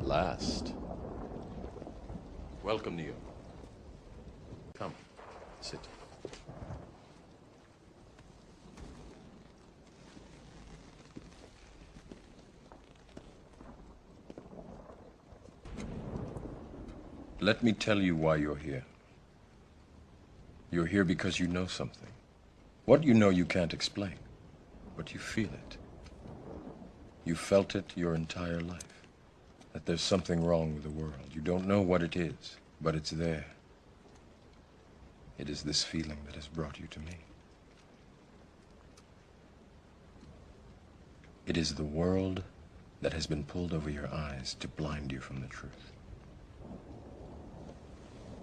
last. Welcome, Neo. Come, sit. Let me tell you why you're here. You're here because you know something. What you know you can't explain, but you feel it. You felt it your entire life, that there's something wrong with the world. You don't know what it is, but it's there. It is this feeling that has brought you to me. It is the world that has been pulled over your eyes to blind you from the truth.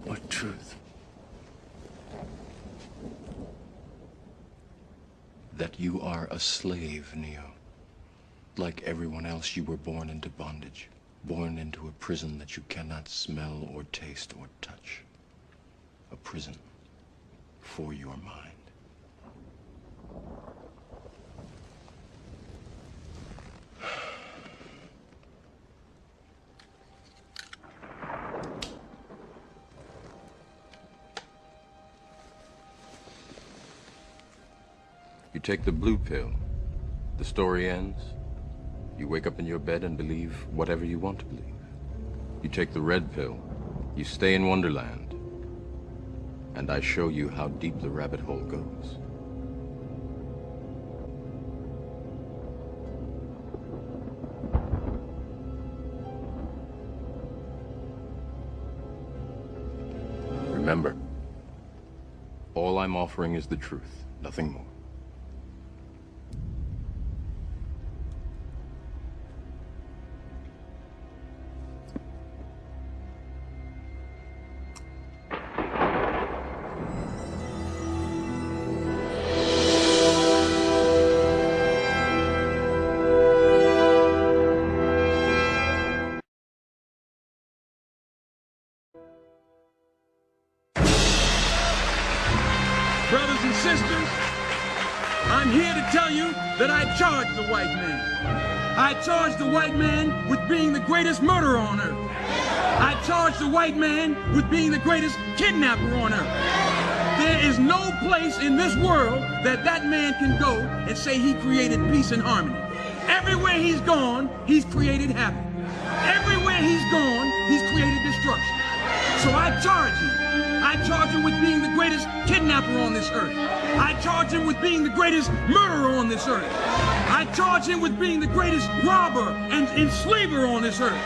What truth? That you are a slave, Neo. Like everyone else, you were born into bondage. Born into a prison that you cannot smell or taste or touch. A prison for your mind. You take the blue pill, the story ends. You wake up in your bed and believe whatever you want to believe. You take the red pill, you stay in Wonderland, and I show you how deep the rabbit hole goes. Remember, all I'm offering is the truth, nothing more. Brothers and sisters, I'm here to tell you that I charge the white man. I charge the white man with being the greatest murderer on earth. I charge the white man with being the greatest kidnapper on earth. There is no place in this world that that man can go and say he created peace and harmony. Everywhere he's gone, he's created havoc. Everywhere he's gone, he's created destruction. So I charge him. I charge him with being the greatest kidnapper on this earth. I charge him with being the greatest murderer on this earth. I charge him with being the greatest robber and enslaver on this earth.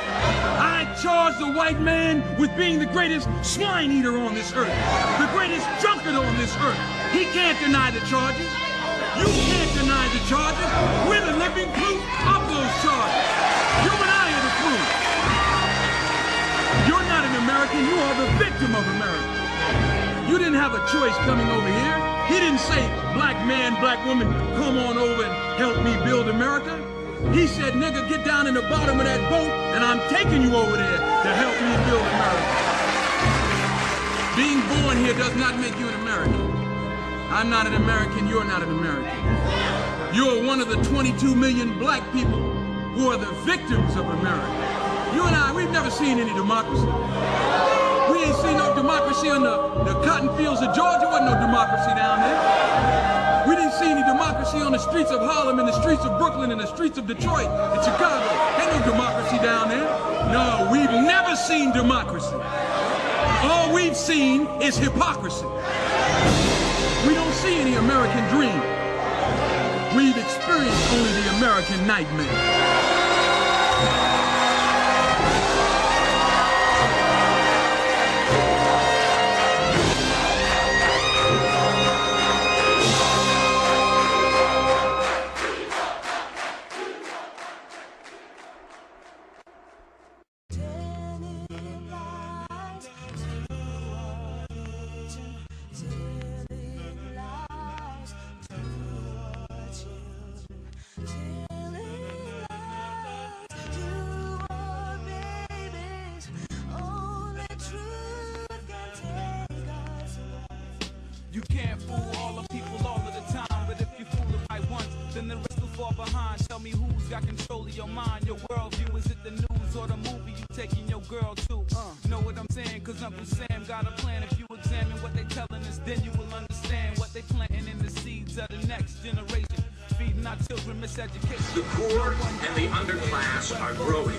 I charge the white man with being the greatest swine eater on this earth, the greatest drunkard on this earth. He can't deny the charges. You can't deny the charges. We're the living proof of those charges. You and I are the proof. You're not an American, you are the victim of America. You didn't have a choice coming over here. He didn't say, black man, black woman, come on over and help me build America. He said, nigga, get down in the bottom of that boat and I'm taking you over there to help me build America. Being born here does not make you an American. I'm not an American, you're not an American. You're one of the 22 million black people who are the victims of America. You and I, we've never seen any democracy. We ain't seen no democracy on the cotton fields of Georgia. Wasn't no democracy down there. We didn't see any democracy on the streets of Harlem, in the streets of Brooklyn, in the streets of Detroit, and Chicago. Ain't no democracy down there. No, we've never seen democracy. All we've seen is hypocrisy. We don't see any American dream. We've experienced only the American nightmare. You can't fool all the people all of the time, but if you fool the right ones, then the rest will far behind. Tell me who's got control of your mind, your worldview. Is it the news or the movie you taking your girl to? Know what I'm saying? Cause Uncle Sam got a plan. If you examine what they telling us, then you will understand what they planting in the seeds of the next generation. Feeding our children miseducation. The poor and the underclass are growing.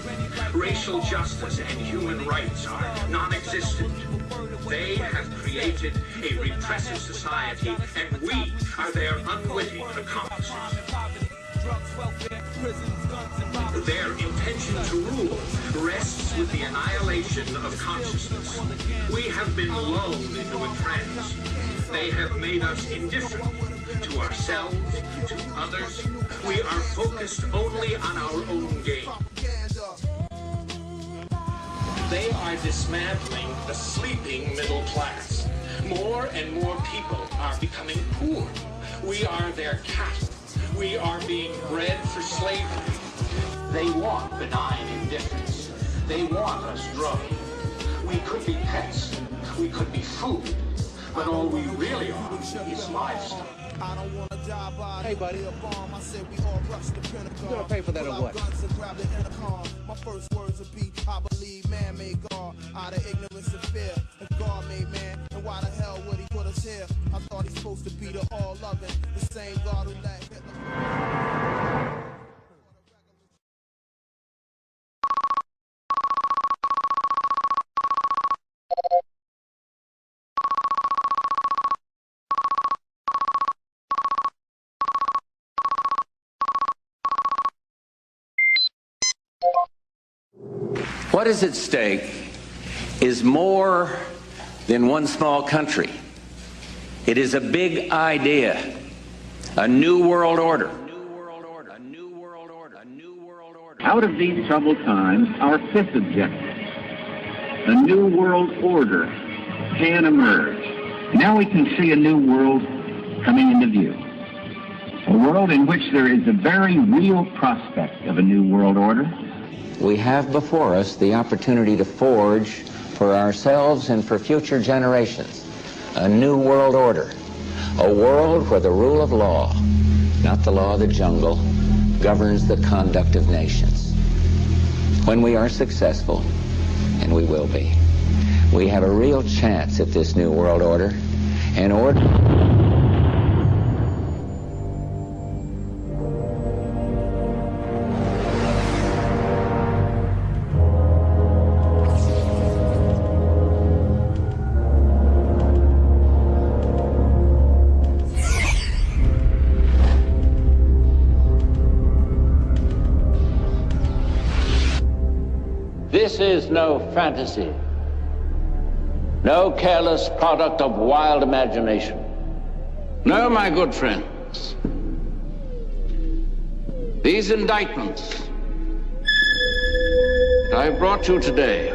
Racial justice and human rights are non-existent. They have created a repressive society, and we are their unwitting accomplices. Their intention to rule rests with the annihilation of consciousness. We have been lulled into a trance. They have made us indifferent to ourselves, to others. We are focused only on our own gain. They are dismantling the sleeping middle class. More and more people are becoming poor. We are their cattle. We are being bred for slavery. They want benign indifference. They want us drugged. We could be pets. We could be food. But all we really are is livestock. I don't want to die by hey, buddy. Bomb. I said we all rush the Pentagon. You gonna pay for that or what? Guns and grab the intercom. My first words would be, I believe man made God out of ignorance and fear. If God made man, then why the hell would he put us here? I thought he's supposed to be the all-loving, the same God who let Hitler... What is at stake is more than one small country. It is a big idea, a new world order. Out of these troubled times, our fifth objective, a new world order, can emerge. Now we can see a new world coming into view. A world in which there is a very real prospect of a new world order. We have before us the opportunity to forge for ourselves and for future generations a new world order, a world where the rule of law, not the law of the jungle, governs the conduct of nations. When we are successful, and we will be, we have a real chance at this new world order, an order... This is no fantasy, no careless product of wild imagination. No, my good friends, these indictments that I have brought you today,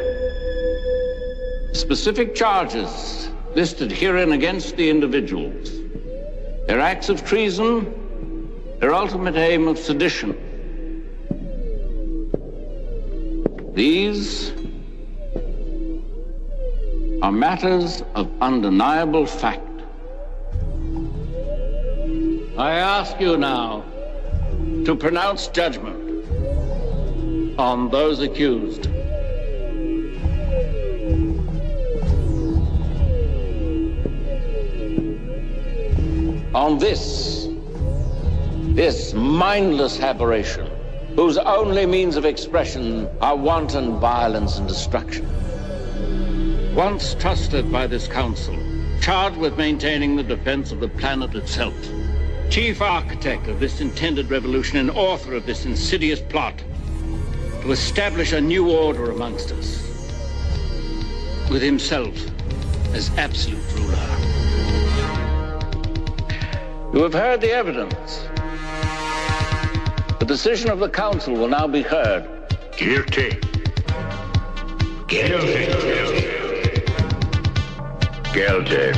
specific charges listed herein against the individuals, their acts of treason, their ultimate aim of sedition, these are matters of undeniable fact. I ask you now to pronounce judgment on those accused. On this mindless aberration, whose only means of expression are wanton violence and destruction. Once trusted by this council, charged with maintaining the defense of the planet itself, chief architect of this intended revolution and author of this insidious plot to establish a new order amongst us, with himself as absolute ruler. You have heard the evidence. The decision of the council will now be heard. Guilty. Guilty. Guilty.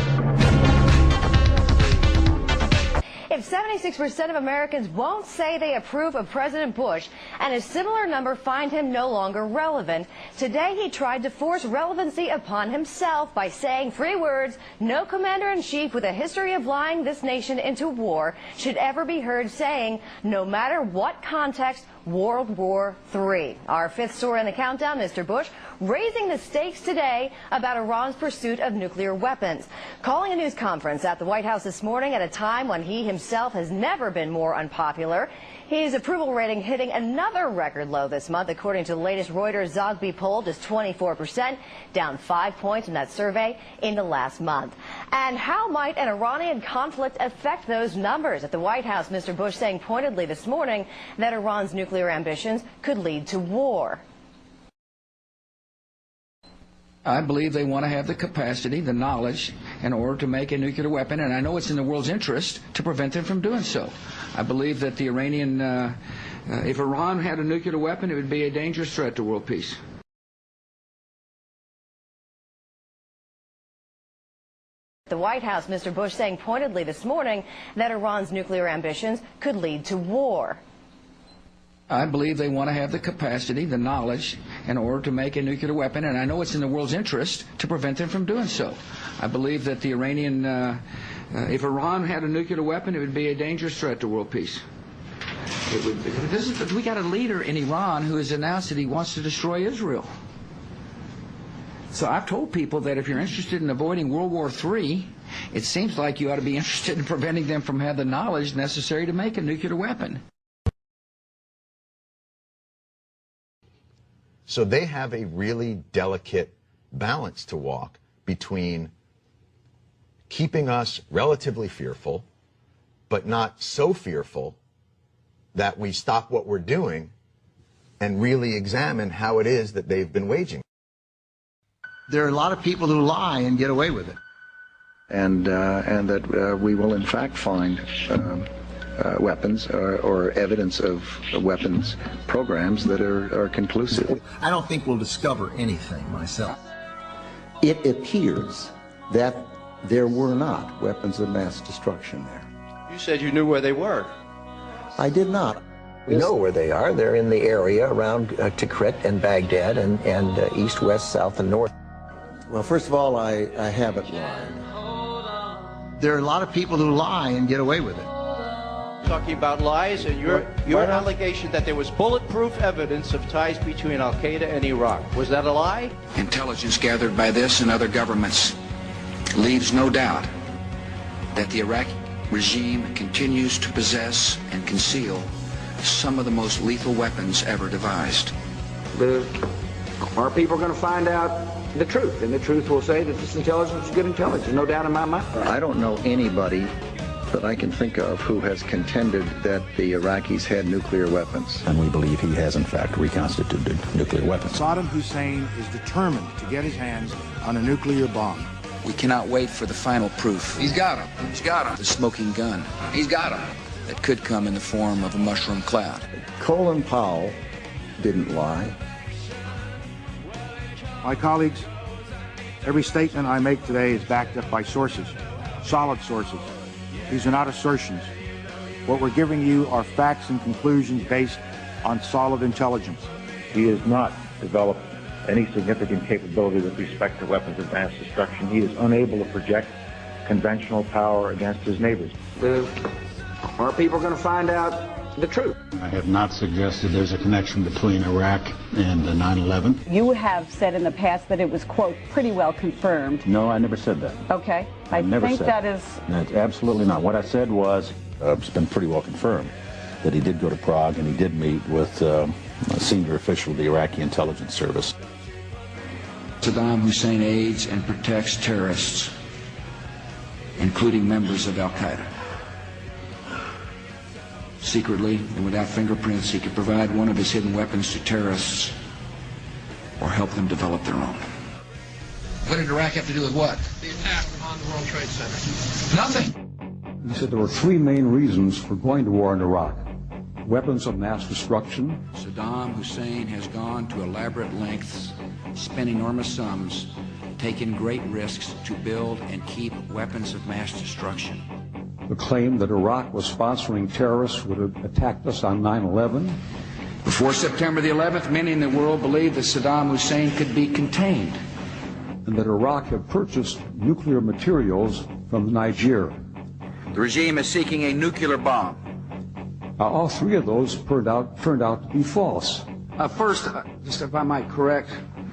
If 76% of Americans won't say they approve of President Bush and a similar number find him no longer relevant, today he tried to force relevancy upon himself by saying 3 words: no commander-in-chief with a history of lying this nation into war should ever be heard saying, no matter what context, World War III. Our 5th story in the countdown, Mr. Bush raising the stakes today about Iran's pursuit of nuclear weapons. Calling a news conference at the White House this morning at a time when he himself has never been more unpopular. His approval rating hitting another record low this month, according to the latest Reuters Zogby poll, just 24%, down 5 points in that survey in the last month. And how might an Iranian conflict affect those numbers? At the White House, Mr. Bush saying pointedly this morning that Iran's nuclear ambitions could lead to war. I believe they want to have the capacity, the knowledge, in order to make a nuclear weapon, and I know it's in the world's interest to prevent them from doing so. I believe that the Iranian, if Iran had a nuclear weapon, it would be a dangerous threat to world peace. The White House, Mr. Bush saying pointedly this morning that Iran's nuclear ambitions could lead to war. I believe they want to have the capacity, the knowledge, in order to make a nuclear weapon, and I know it's in the world's interest to prevent them from doing so. I believe that the Iranian, if Iran had a nuclear weapon, it would be a dangerous threat to world peace. We got a leader in Iran who has announced that he wants to destroy Israel. So I've told people that if you're interested in avoiding World War III, it seems like you ought to be interested in preventing them from having the knowledge necessary to make a nuclear weapon. So they have a really delicate balance to walk between keeping us relatively fearful, but not so fearful that we stop what we're doing and really examine how it is that they've been waging. There are a lot of people who lie and get away with it. And that we will in fact find weapons or evidence of weapons programs that are conclusive. I don't think we'll discover anything myself. It appears that there were not weapons of mass destruction there. You said you knew where they were. I did not. We know where they are. They're in the area around Tikrit and Baghdad and east, west, south, and north. Well, first of all, I haven't lied. There are a lot of people who lie and get away with it. Talking about lies and your allegation that there was bulletproof evidence of ties between Al-Qaeda and Iraq. Was that a lie? Intelligence gathered by this and other governments leaves no doubt that the Iraqi regime continues to possess and conceal some of the most lethal weapons ever devised. Our people are going to find out the truth, and the truth will say that this intelligence is good intelligence. No doubt in my mind. I don't know anybody that I can think of who has contended that the Iraqis had nuclear weapons. And we believe he has in fact reconstituted nuclear weapons. Saddam Hussein is determined to get his hands on a nuclear bomb. We cannot wait for the final proof. He's got him. He's got him. The smoking gun. He's got him. That could come in the form of a mushroom cloud. Colin Powell didn't lie. My colleagues, every statement I make today is backed up by sources, solid sources. These are not assertions. What we're giving you are facts and conclusions based on solid intelligence. He has not developed any significant capability with respect to weapons of mass destruction. He is unable to project conventional power against his neighbors. Our people are going to find out the truth. I have not suggested there's a connection between Iraq and 9/11. You have said in the past that it was, quote, pretty well confirmed. No, I never said that. Okay. I never think said that is... No, absolutely not. What I said was, It's been pretty well confirmed that he did go to Prague and he did meet with a senior official of the Iraqi intelligence service. Saddam Hussein aids and protects terrorists, including members of Al-Qaeda. Secretly and without fingerprints, he could provide one of his hidden weapons to terrorists or help them develop their own. What did Iraq have to do with what? The attack on the World Trade Center. Nothing. he said there were three main reasons for going to war in Iraq. Weapons of mass destruction. Saddam Hussein has gone to elaborate lengths, spent enormous sums, taken great risks to build and keep weapons of mass destruction. the claim that Iraq was sponsoring terrorists who would have attacked us on 9/11. Before September the 11th, many in the world believed that Saddam Hussein could be contained. And that Iraq had purchased nuclear materials from Nigeria. The regime is seeking a nuclear bomb. All three of those turned out to be false. First, just if I might correct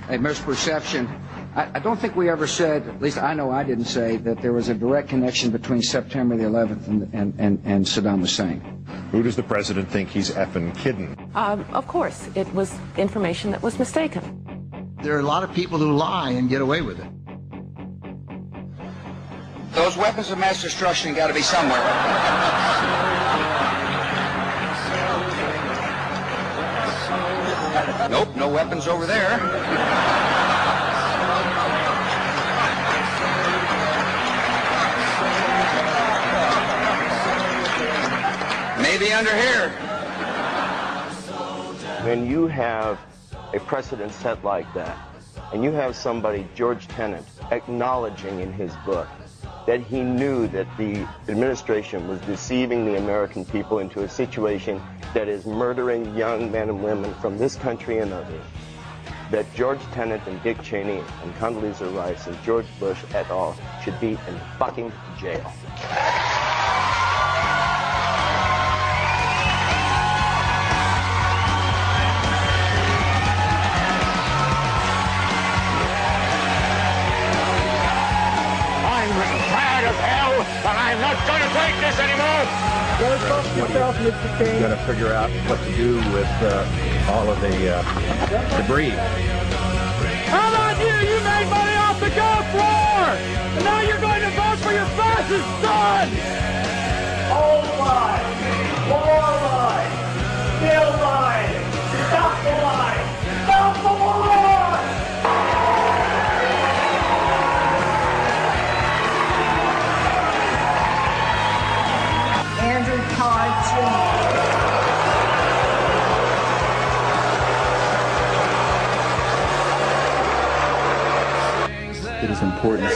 a misperception, I don't think we ever said, at least I know I didn't say, that there was a direct connection between September the 11th and Saddam Hussein. Who does the president think he's effing kidding? Of course, it was information that was mistaken. There are a lot of people who lie and get away with it. Those weapons of mass destruction got to be somewhere. Nope, no weapons over there. Maybe under here. When you have a precedent set like that, and you have somebody, George Tenet, acknowledging in his book that he knew that the administration was deceiving the American people into a situation that is murdering young men and women from this country and others, that George Tenet and Dick Cheney and Condoleezza Rice and George Bush et al. Should be in fucking jail. But I'm not going to take this anymore! You got to figure out what to do with all of the debris. How about you? You made money off the Gulf War! And now you're going to vote for your fascist son! Old lies! War lies! Still lies! Stop the lies! Stop the war! It is important.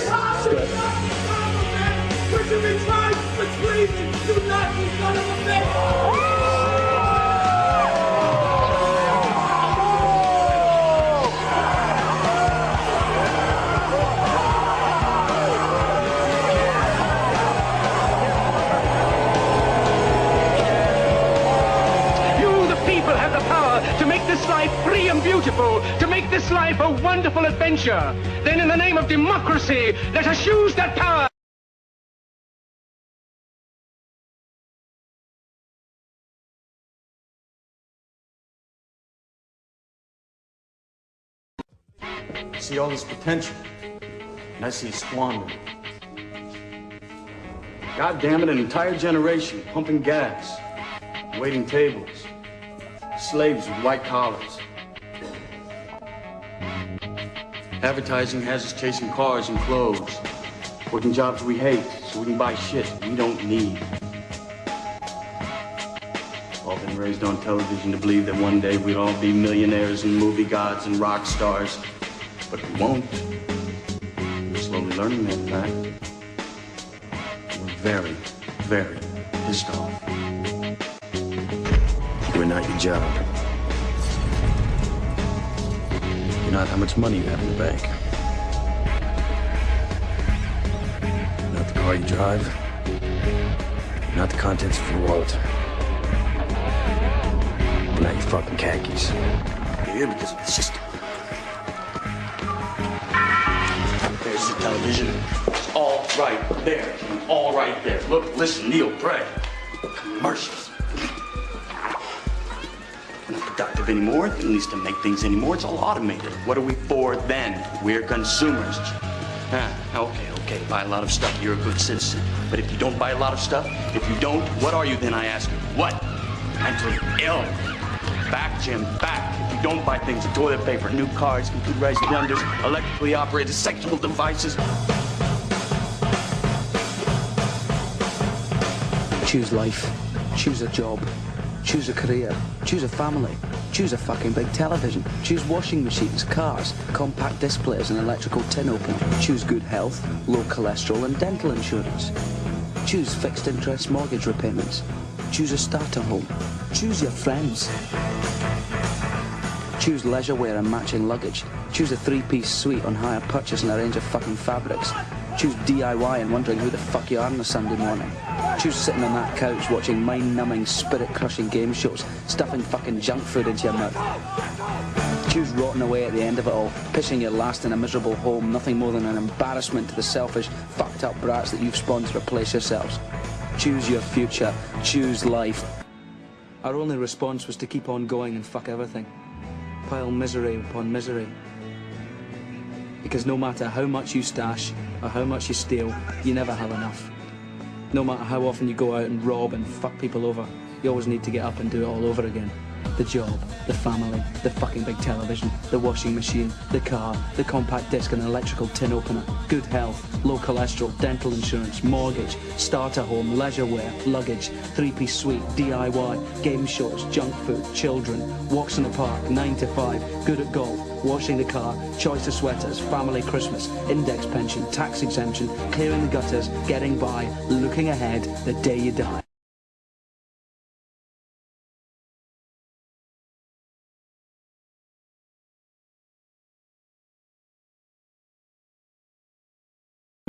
To make this life free and beautiful, to make this life a wonderful adventure. Then in the name of democracy, let us use that power. I see all this potential, and I see it squandered. God damn it, an entire generation pumping gas, waiting tables. Slaves with white collars. Advertising has us chasing cars and clothes, working jobs we hate so we can buy shit we don't need. All been raised on television to believe that one day we'd all be millionaires and movie gods and rock stars, but we won't. We're slowly learning that fact. We're very, very pissed off. We're not your job. You're not how much money you have in the bank. You're not the car you drive. You're not the contents of your wallet. You're not your fucking khakis. You're here because of the system. There's the television. It's all right there. All right there. Look, listen, kneel, pray. Commercials. Not productive anymore, at least to make things anymore. It's all automated. What are we for then? We're consumers. Okay, buy a lot of stuff. You're a good citizen. But if you don't buy a lot of stuff, if you don't, what are you then, I ask you? What? Mentally ill. Back, Jim, back. If you don't buy things, toilet paper, new cars, computerized blenders, electrically operated sexual devices. Choose life. Choose a job. Choose a career. Choose a family. Choose a fucking big television. Choose washing machines, cars, compact displays and electrical tin opener. Choose good health, low cholesterol and dental insurance. Choose fixed interest mortgage repayments. Choose a starter home. Choose your friends. Choose leisure wear and matching luggage. Choose a 3-piece suite on hire purchase and a range of fucking fabrics. Choose DIY and wondering who the fuck you are on a Sunday morning. Choose sitting on that couch watching mind-numbing, spirit-crushing game shows, stuffing fucking junk food into your mouth. Choose rotting away at the end of it all, pissing your last in a miserable home, nothing more than an embarrassment to the selfish, fucked-up brats that you've spawned to replace yourselves. Choose your future. Choose life. Our only response was to keep on going and fuck everything. Pile misery upon misery. Because no matter how much you stash or how much you steal, you never have enough. No matter how often you go out and rob and fuck people over, you always need to get up and do it all over again. The job, the family, the fucking big television, the washing machine, the car, the compact disc and electrical tin opener, good health, low cholesterol, dental insurance, mortgage, starter home, leisure wear, luggage, 3-piece suite, DIY, game shows, junk food, children, walks in the park, 9 to 5, good at golf, washing the car, choice of sweaters, family Christmas, index pension, tax exemption, clearing the gutters, getting by, looking ahead, the day you die.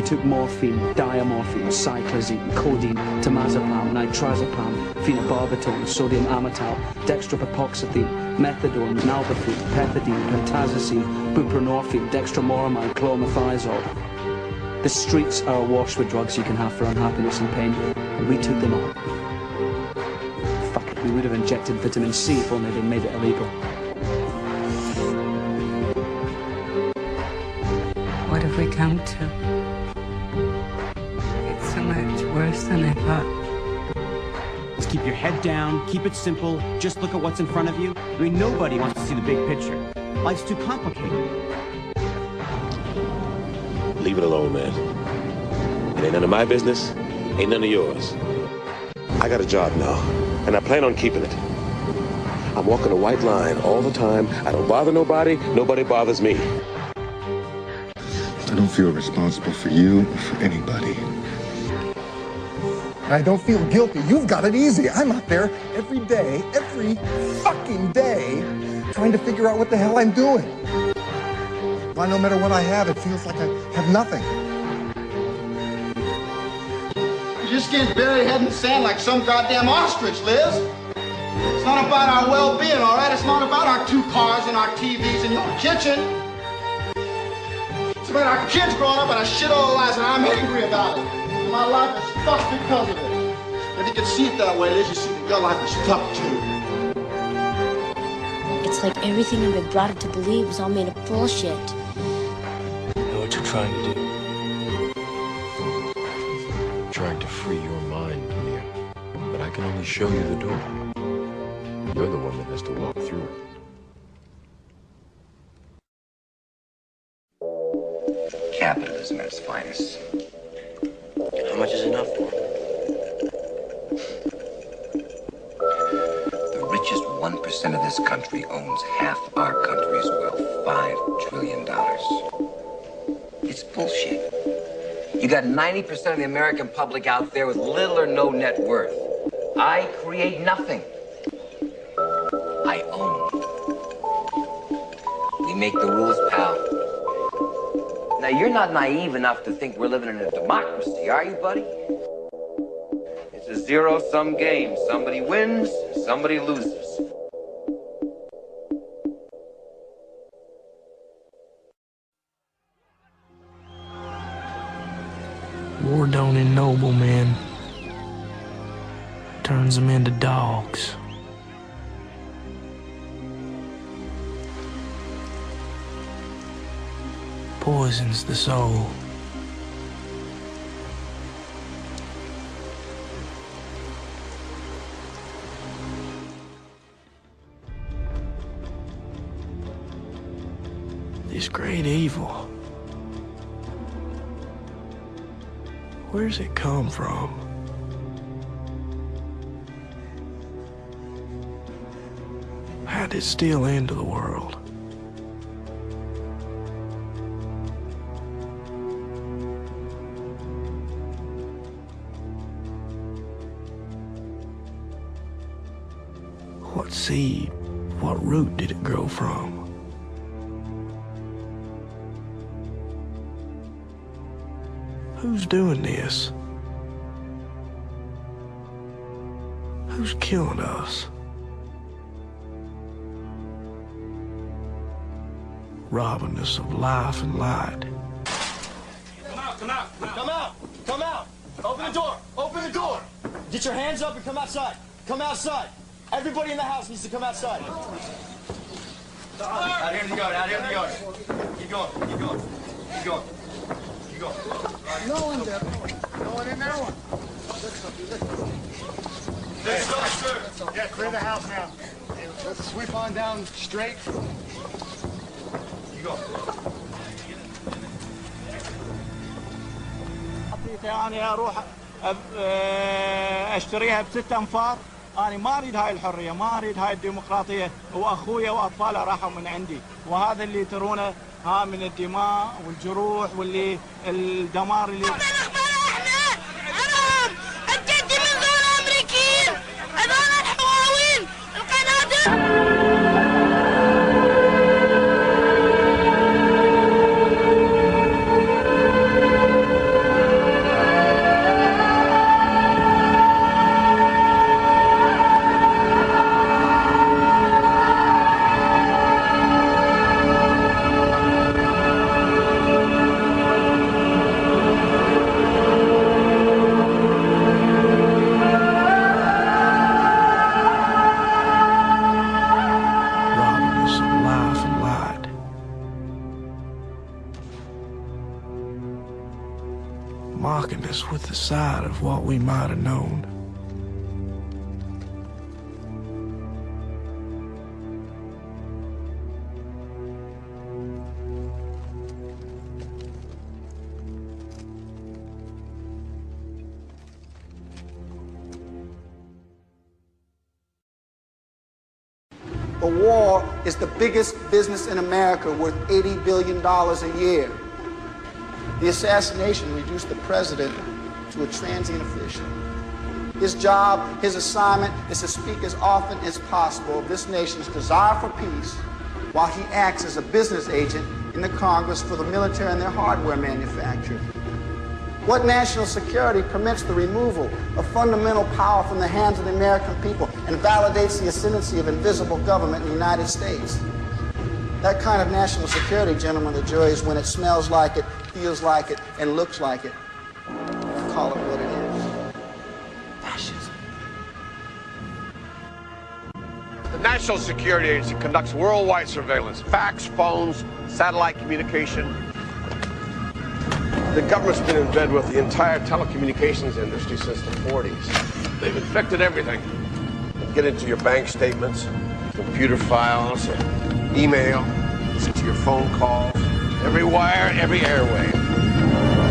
Took morphine, diamorphine, cyclazine, codeine, temazepam, nitrazepam, phenobarbital, sodium amytal, dextropipoxetine, methadone, nalbuphine, pethidine, pentazocine, buprenorphine, dextromoramide, chlormethiazole. The streets are awash with drugs you can have for unhappiness and pain, and we took them all. Fuck it, we would have injected vitamin C if only they made it illegal. What have we come to? So much worse than I thought. Just keep your head down, keep it simple, just look at what's in front of you. I mean, nobody wants to see the big picture. Life's too complicated. Leave it alone, man. It ain't none of my business, ain't none of yours. I got a job now, and I plan on keeping it. I'm walking a white line all the time. I don't bother nobody, nobody bothers me. I don't feel responsible for you or for anybody. I don't feel guilty. You've got it easy. I'm out there every day, every fucking day, trying to figure out what the hell I'm doing. Why, no matter what I have, it feels like I have nothing. You just can't bury your head in the sand like some goddamn ostrich, Liz. It's not about our well-being, all right? It's not about our 2 cars and our TVs and your kitchen. It's about our kids growing up in a shithole of lives, and I'm angry about it. My life is fucked because of it. If you can see it that way, Liz, you see that your life is fucked too. It's like everything I've been brought up to believe is all made of bullshit. I know what you're trying to do. I'm trying to free your mind, Leah. But I can only show you the door. You're the one that has to walk through it. Capitalism at its finest. How much is enough for? The richest 1% of this country owns half our country's wealth, $5 trillion. It's bullshit. You got 90% of the American public out there with little or no net worth. I create nothing. I own. We make the rules, pal. Now, you're not naive enough to think we're living in a democracy, are you, buddy? It's a zero-sum game. Somebody wins, somebody loses. War don't ennoble men. Turns them into dogs. Poisons the soul. This great evil, where's it come from? How did it steal into the world? What seed, what root did it grow from? Who's doing this? Who's killing us? Robbing us of life and light. Come out, come out, come out, come out. Open the door, open the door. Get your hands up and come outside. Come outside. Everybody in the house needs to come outside. Out here in the yard, out here in the yard. Keep going, keep going, keep going, keep going. No one there. No one in there. Let's go, sir. Yeah, clear the house now. Let's sweep on down straight. You go. أنا أروح أشتريها ب6 أنفار. أنا ما أريد هاي الحرية، ما أريد هاي الديمقراطية، وأخويا وأطفاله راحوا من عندي، وهذا اللي ترونه ها من الدماء والجروح واللي الدمار اللي mocking us with the side of what we might have known. The war is the biggest business in America, worth $80 billion a year. The assassination reduced the president to a transient official. His job, his assignment is to speak as often as possible of this nation's desire for peace while he acts as a business agent in the Congress for the military and their hardware manufacturer. What national security permits the removal of fundamental power from the hands of the American people and validates the ascendancy of invisible government in the United States? That kind of national security, gentlemen of the jury, is when it smells like it, feels like it, and looks like it. Call it what it is. Fascism. The National Security Agency conducts worldwide surveillance, fax, phones, satellite communication. The government's been in bed with the entire telecommunications industry since the 40s. They've infected everything. They get into your bank statements, computer files, email, listen to your phone calls, every wire, every airwave.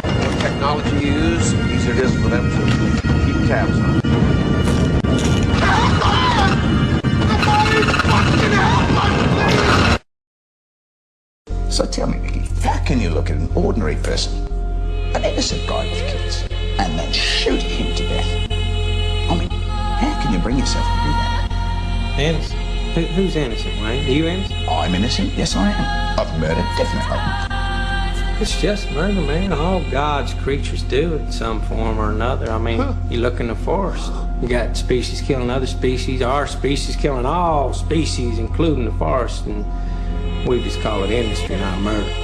The more technology you use, the easier it is for them to keep tabs on. So tell me, Mickey, how can you look at an ordinary person, an innocent guy with kids, and then shoot him to death? I mean, how can you bring yourself to do that? Innocent? Who's innocent, Wayne? Are you innocent? I'm innocent, yes I am. I've murdered, definitely. It's just murder, man. All God's creatures do it in some form or another. I mean, you look in the forest. You got species killing other species, our species killing all species, including the forest, and we just call it industry, not murder.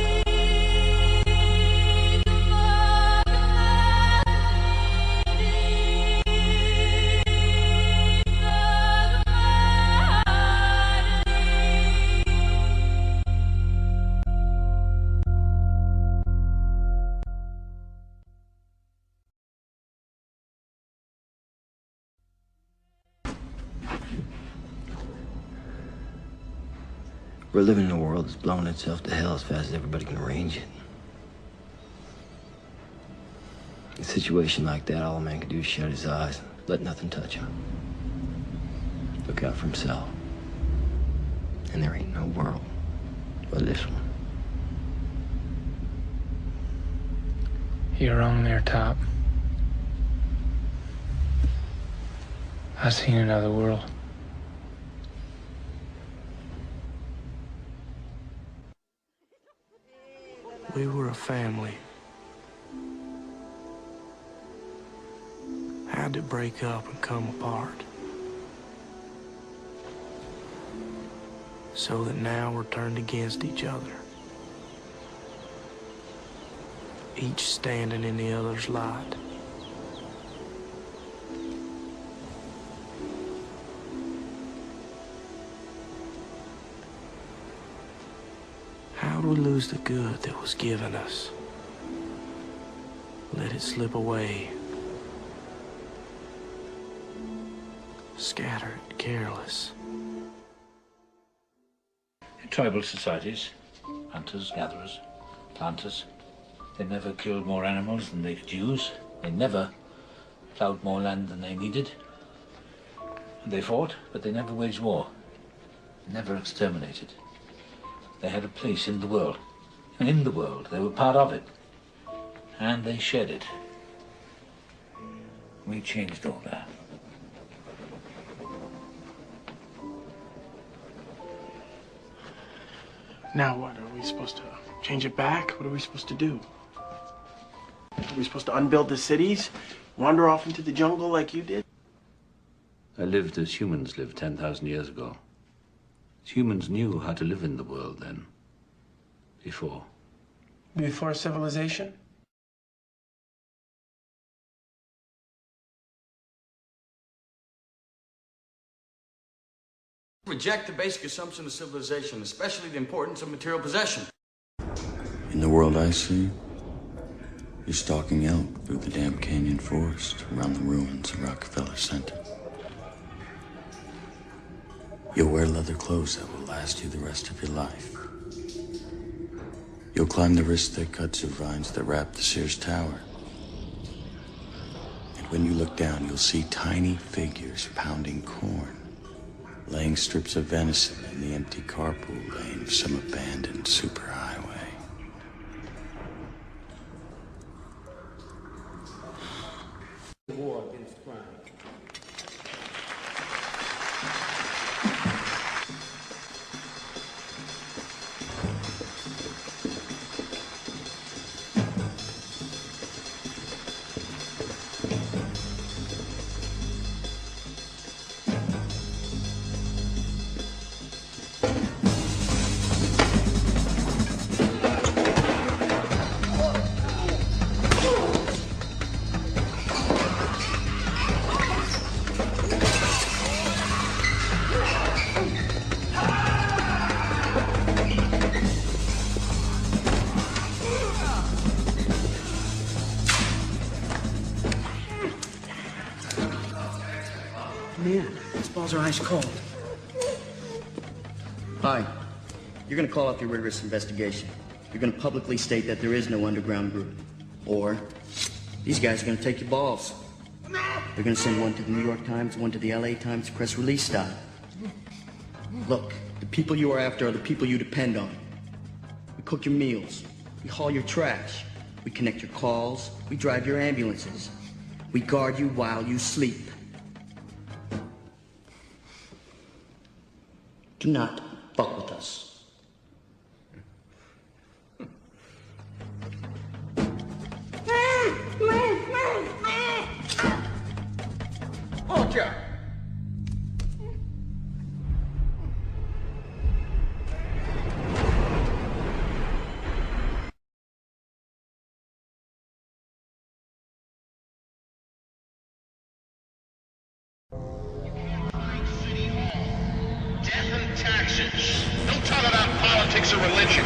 We're living in a world that's blowing itself to hell as fast as everybody can arrange it. In a situation like that, all a man can do is shut his eyes, let nothing touch him. Look out for himself. And there ain't no world but this one. You're wrong there, Top. I've seen another world. We were a family. Had to break up and come apart. So that now we're turned against each other. Each standing in the other's light. How'd we lose the good that was given us? Let it slip away. Scattered, careless. In tribal societies, hunters, gatherers, planters, they never killed more animals than they could use. They never plowed more land than they needed. And they fought, but they never waged war. Never exterminated. They had a place in the world. And in the world, they were part of it. And they shared it. We changed all that. Now what? Are we supposed to change it back? What are we supposed to do? Are we supposed to unbuild the cities? Wander off into the jungle like you did? I lived as humans lived 10,000 years ago. Humans knew how to live in the world then. Before. Before civilization? Reject the basic assumption of civilization, especially the importance of material possession. In the world I see, you're stalking elk through the damn canyon forest around the ruins of Rockefeller Center. You'll wear leather clothes that will last you the rest of your life. You'll climb the wrist-thick kudzu vines that wrap the Sears Tower. And when you look down, you'll see tiny figures pounding corn, laying strips of venison in the empty carpool lane of some abandoned superhighway. War against crime. Man, these balls are ice cold. Hi. You're gonna call off your rigorous investigation. You're gonna publicly state that there is no underground group. Or these guys are gonna take your balls. They're gonna send one to the New York Times, one to the LA Times, press release style. Look, the people you are after are the people you depend on. We cook your meals. We haul your trash. We connect your calls. We drive your ambulances. We guard you while you sleep. Do not fuck with us. Okay. Taxes. Don't talk about politics or religion.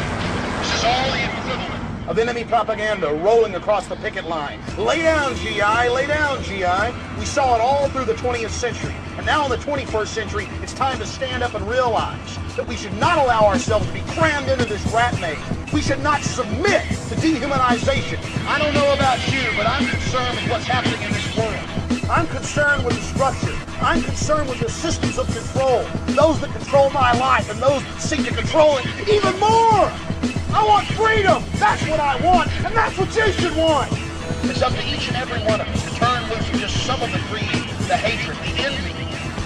This is all the equivalent of enemy propaganda rolling across the picket line. Lay down, GI. Lay down, GI. We saw it all through the 20th century. And now in the 21st century, it's time to stand up and realize that we should not allow ourselves to be crammed into this rat maze. We should not submit to dehumanization. I don't know about you, but I'm concerned with what's happening in this world. I'm concerned with the structure. I'm concerned with the systems of control. Those that control my life and those that seek to control it even more. I want freedom. That's what I want, and that's what you should want. It's up to each and every one of us to turn loose just some of the greed, the hatred, the envy,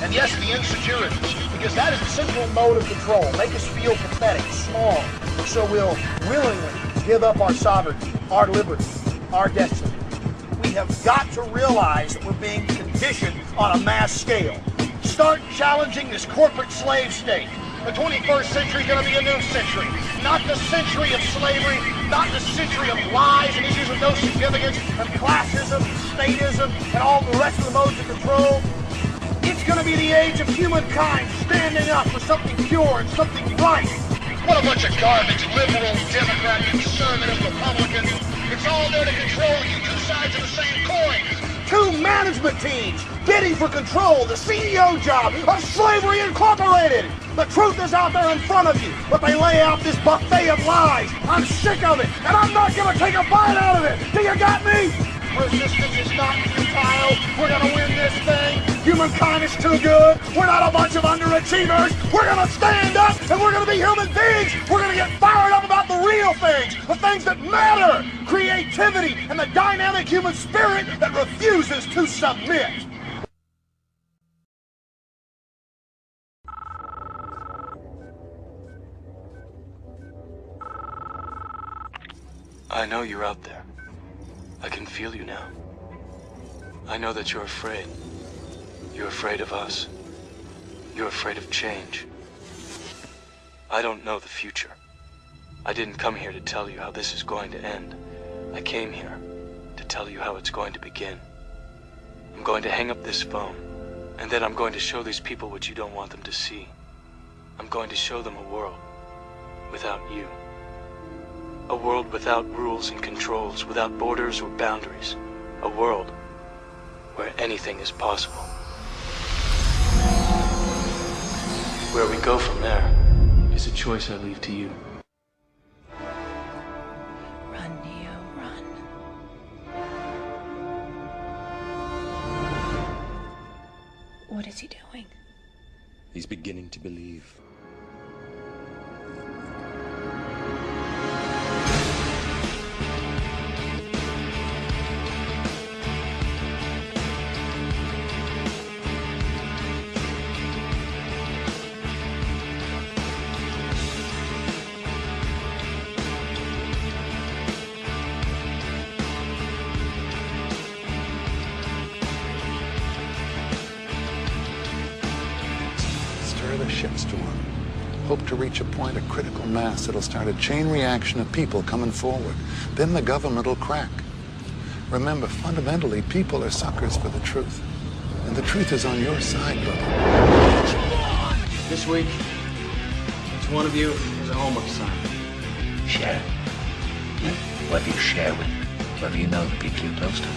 and yes, the insecurities, because that is the central mode of control. Make us feel pathetic, small, so we'll willingly give up our sovereignty, our liberty, our destiny. We have got to realize that we're being conditioned on a mass scale. Start challenging this corporate slave state. The 21st century is going to be a new century. Not the century of slavery, not the century of lies and issues with no significance, and classism, statism, and all the rest of the modes of control. It's going to be the age of humankind standing up for something pure and something right. What a bunch of garbage, liberal, Democrat, conservative, Republican. It's all there to control you, two sides of the same coin. Two management teams bidding for control, the CEO job of Slavery Incorporated. The truth is out there in front of you, but they lay out this buffet of lies. I'm sick of it, and I'm not going to take a bite out of it. Do you got me? Resistance is not futile. We're going to win this thing. Humankind is too good. We're not a bunch of underachievers. We're going to stand up, and we're going to be human beings. We're going to get fired up about the real things, the things that matter. Creativity and the dynamic human spirit that refuses to submit. I know you're out there. I can feel you now. I know that you're afraid. You're afraid of us. You're afraid of change. I don't know the future. I didn't come here to tell you how this is going to end. I came here to tell you how it's going to begin. I'm going to hang up this phone, and then I'm going to show these people what you don't want them to see. I'm going to show them a world without you. A world without rules and controls, without borders or boundaries. A world where anything is possible. Where we go from there is a choice I leave to you. Run, Neo, run. What is he doing? He's beginning to believe. Shitstorm. Hope to reach a point of critical mass that'll start a chain reaction of people coming forward. Then the government will crack. Remember, fundamentally, people are suckers for the truth. And the truth is on your side, brother. This week, each one of you has a homework assignment. Share. Whether you share with, whether you know the people you're close to.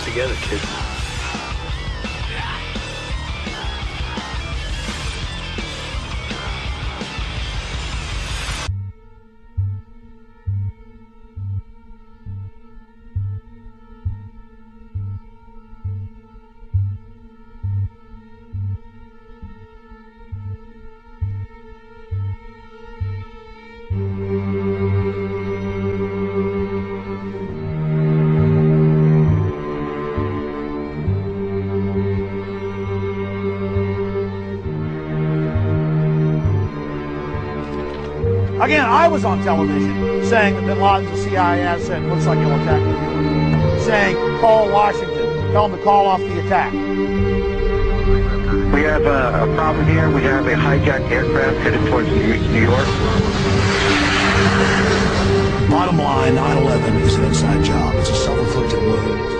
Together, kid. Again, I was on television saying that bin Laden's a CIA asset, looks like he'll attack New York. Saying, call Washington, tell them to call off the attack. We have a problem here. We have a hijacked aircraft headed towards New York. Bottom line, 9/11 is an inside job. It's a self-inflicted wound.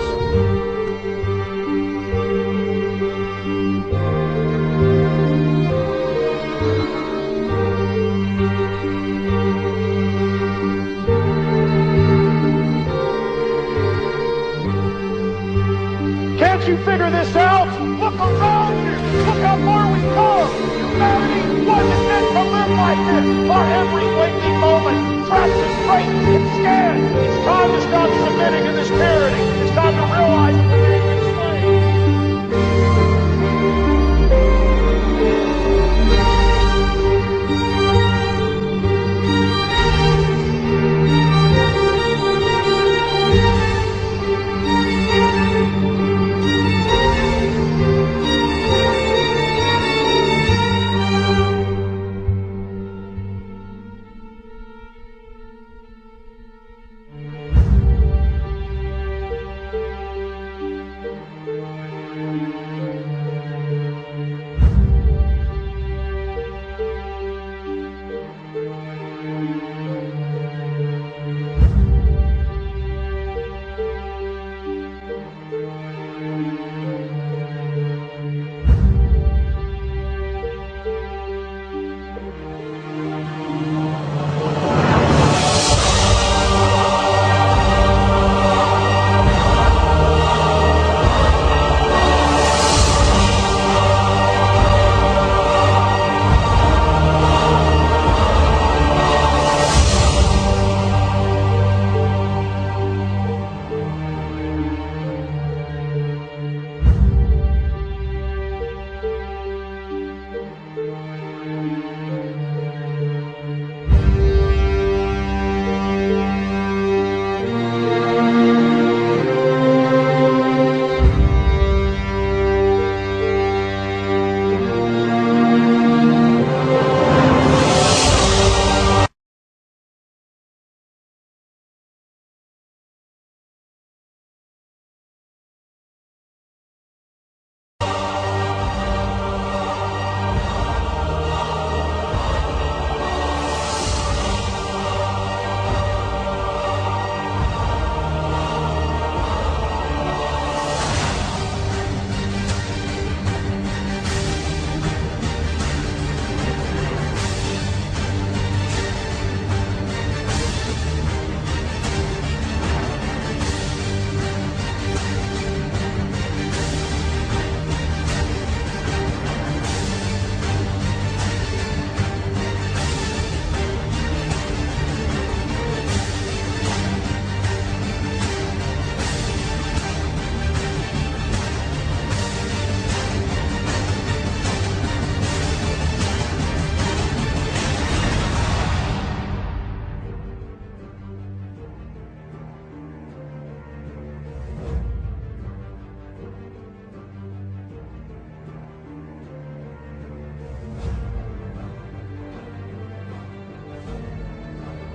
Can't you figure this out? Look around you. Look how far we've come. Humanity wasn't meant to live like this. Our every waking moment trapped us straight and scared. It's time to stop submitting to this tyranny. It's time to realize that we're being enslaved.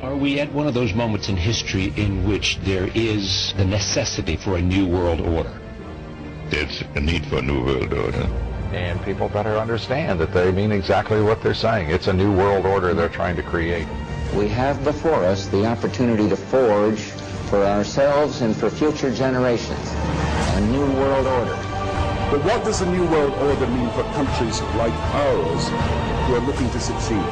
Are we at one of those moments in history in which there is the necessity for a new world order? There's a need for a new world order. And people better understand that they mean exactly what they're saying. It's a new world order they're trying to create. We have before us the opportunity to forge for ourselves and for future generations a new world order. But what does a new world order mean for countries like ours who are looking to succeed?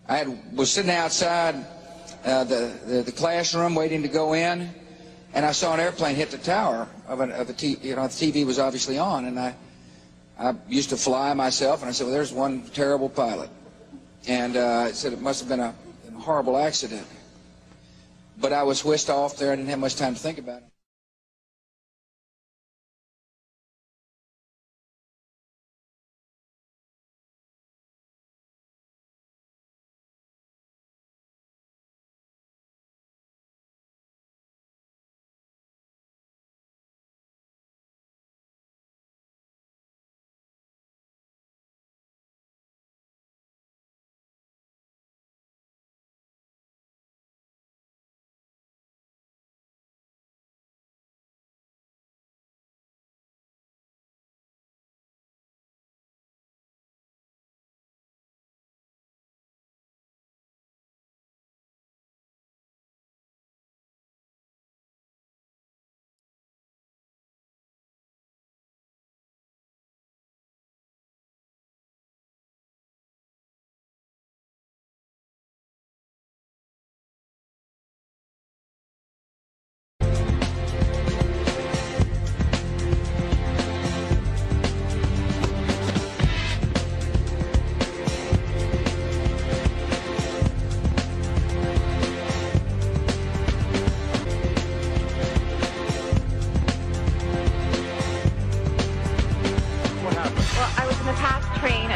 I was sitting outside the classroom waiting to go in, and I saw an airplane hit the tower of the TV was obviously on, and I used to fly myself, and I said, well, there's one terrible pilot. And it said it must have been a horrible accident. But I was whisked off there. I didn't have much time to think about it.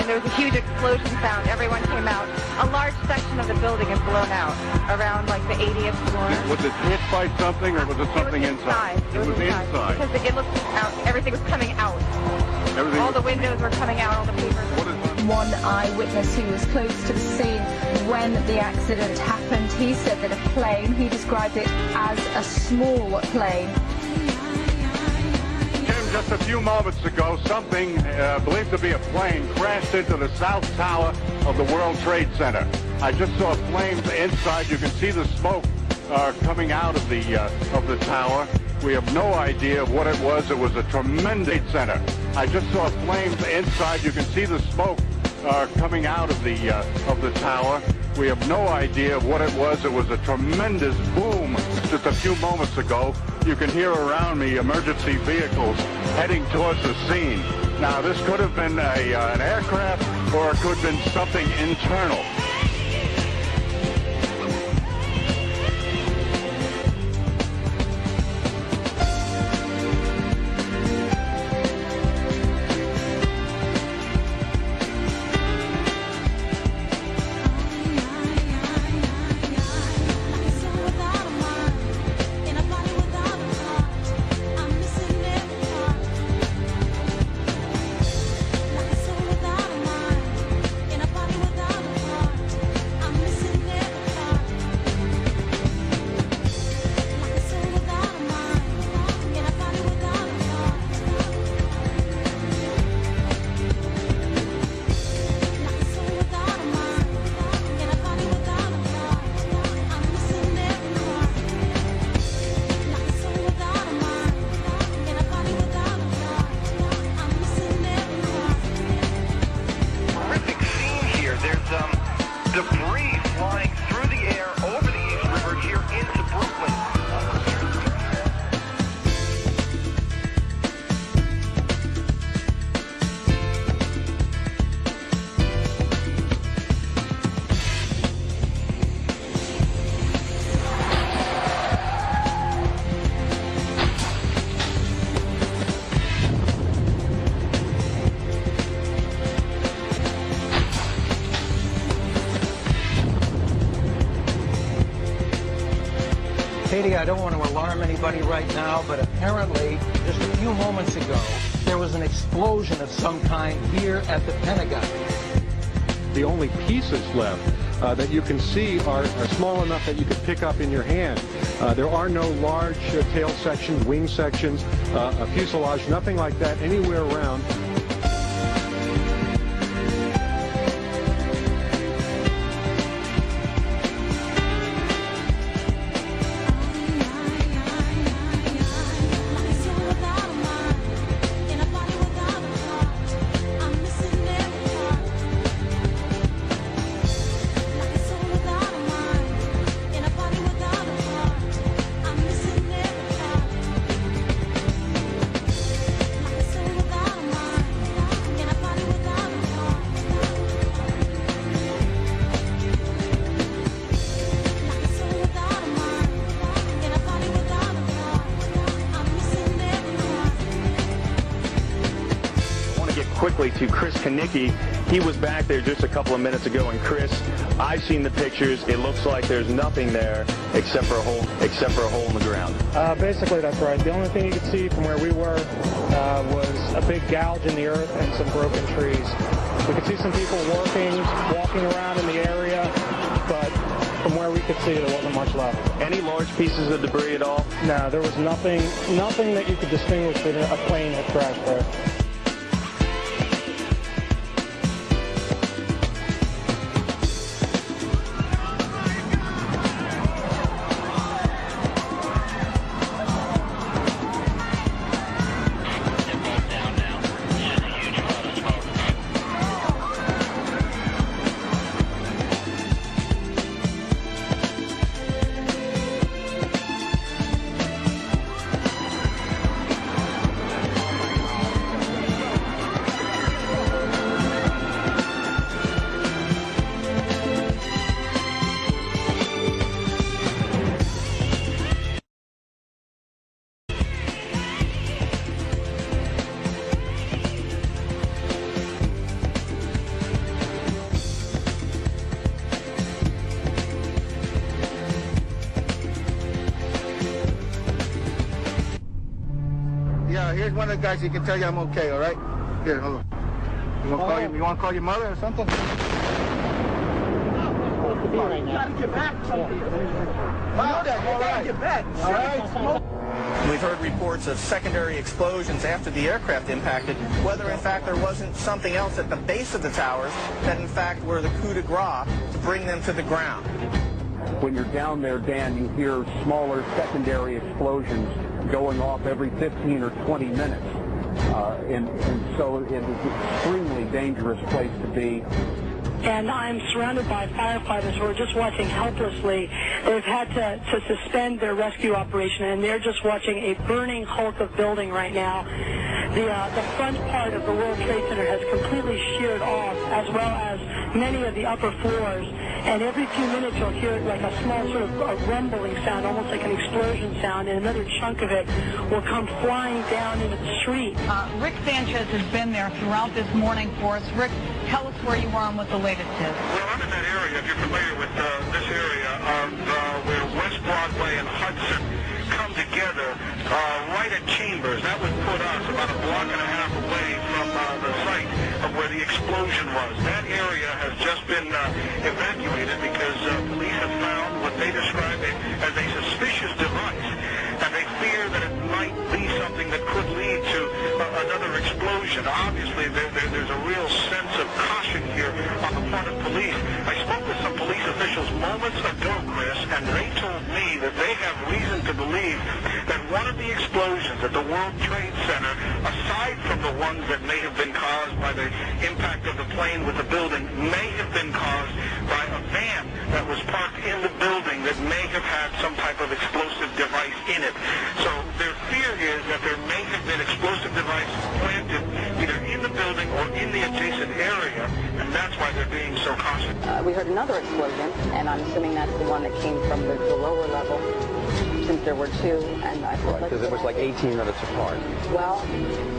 There was a huge explosion sound. Everyone came out. A large section of the building is blown out, around like the 80th floor. Was it hit by something, or was it something inside? It was inside. Because it looked out. Everything was coming out. All the windows were coming out. All the papers. One eyewitness who was close to the scene when the accident happened, he said that a plane, he described it as a small plane. Just a few moments ago, something believed to be a plane crashed into the South Tower of the World Trade Center. I just saw flames inside. You can see the smoke coming out of the tower. We have no idea what it was. It was a tremendous center. I just saw flames inside. You can see the smoke coming out of the tower. We have no idea what it was. It was a tremendous boom just a few moments ago. You can hear around me emergency vehicles heading towards the scene. Now, this could have been an aircraft, or it could have been something internal. Katie, I don't want to alarm anybody right now, but apparently, just a few moments ago, there was an explosion of some kind here at the Pentagon. The only pieces left that you can see are small enough that you could pick up in your hand. There are no large tail sections, wing sections, a fuselage, nothing like that anywhere around. Quickly to Chris Kanicki. He was back there just a couple of minutes ago, and Chris, I've seen the pictures. It looks like there's nothing there except for a hole in the ground. Basically, that's right. The only thing you could see from where we were was a big gouge in the earth and some broken trees. We could see some people walking around in the area, but from where we could see, there wasn't much left. Any large pieces of debris at all? No, there was nothing that you could distinguish that a plane had crashed there. Yeah, here's one of the guys who can tell you I'm okay, all right? Here, hold on. You want to call your mother or something? You gotta get back. Get back. All right. We've heard reports of secondary explosions after the aircraft impacted, whether in fact there wasn't something else at the base of the towers that in fact were the coup de grace to bring them to the ground. When you're down there, Dan, you hear smaller secondary explosions going off every 15 or 20 minutes. And so it is an extremely dangerous place to be. And I'm surrounded by firefighters who are just watching helplessly. They've had to suspend their rescue operation, and they're just watching a burning hulk of building right now. The front part of the World Trade Center has completely sheared off, as well as many of the upper floors. And every few minutes you'll hear like a small sort of a rumbling sound, almost like an explosion sound, and another chunk of it will come flying down into the street. Rick Sanchez has been there throughout this morning for us. Rick, tell us where you are and what the latest is. Well, I'm in that area, if you're familiar with this area, where West Broadway and Hudson come together right at Chambers. That would put us about a block and a half away from the site of where the explosion was. That area has just been evacuated because police have found what they describe as a suspicious device, and they fear that it might be something that could lead to another explosion. Obviously, there's a real sense of caution here on the part of police. I spoke with some police officials moments ago, Chris, and they told me that they have reason to believe that one of the explosions at the World Trade Center, aside from the ones that may have been caused by the impact of the plane with the building, may have been caused by a van that was parked in the building that may have had some type of explosive device in it. So their fear is that there may have been explosive device planted either in the building or in the adjacent another explosion, and I'm assuming that's the one that came from the lower level, since there were two, and I thought, because it was like 18 minutes apart. Well,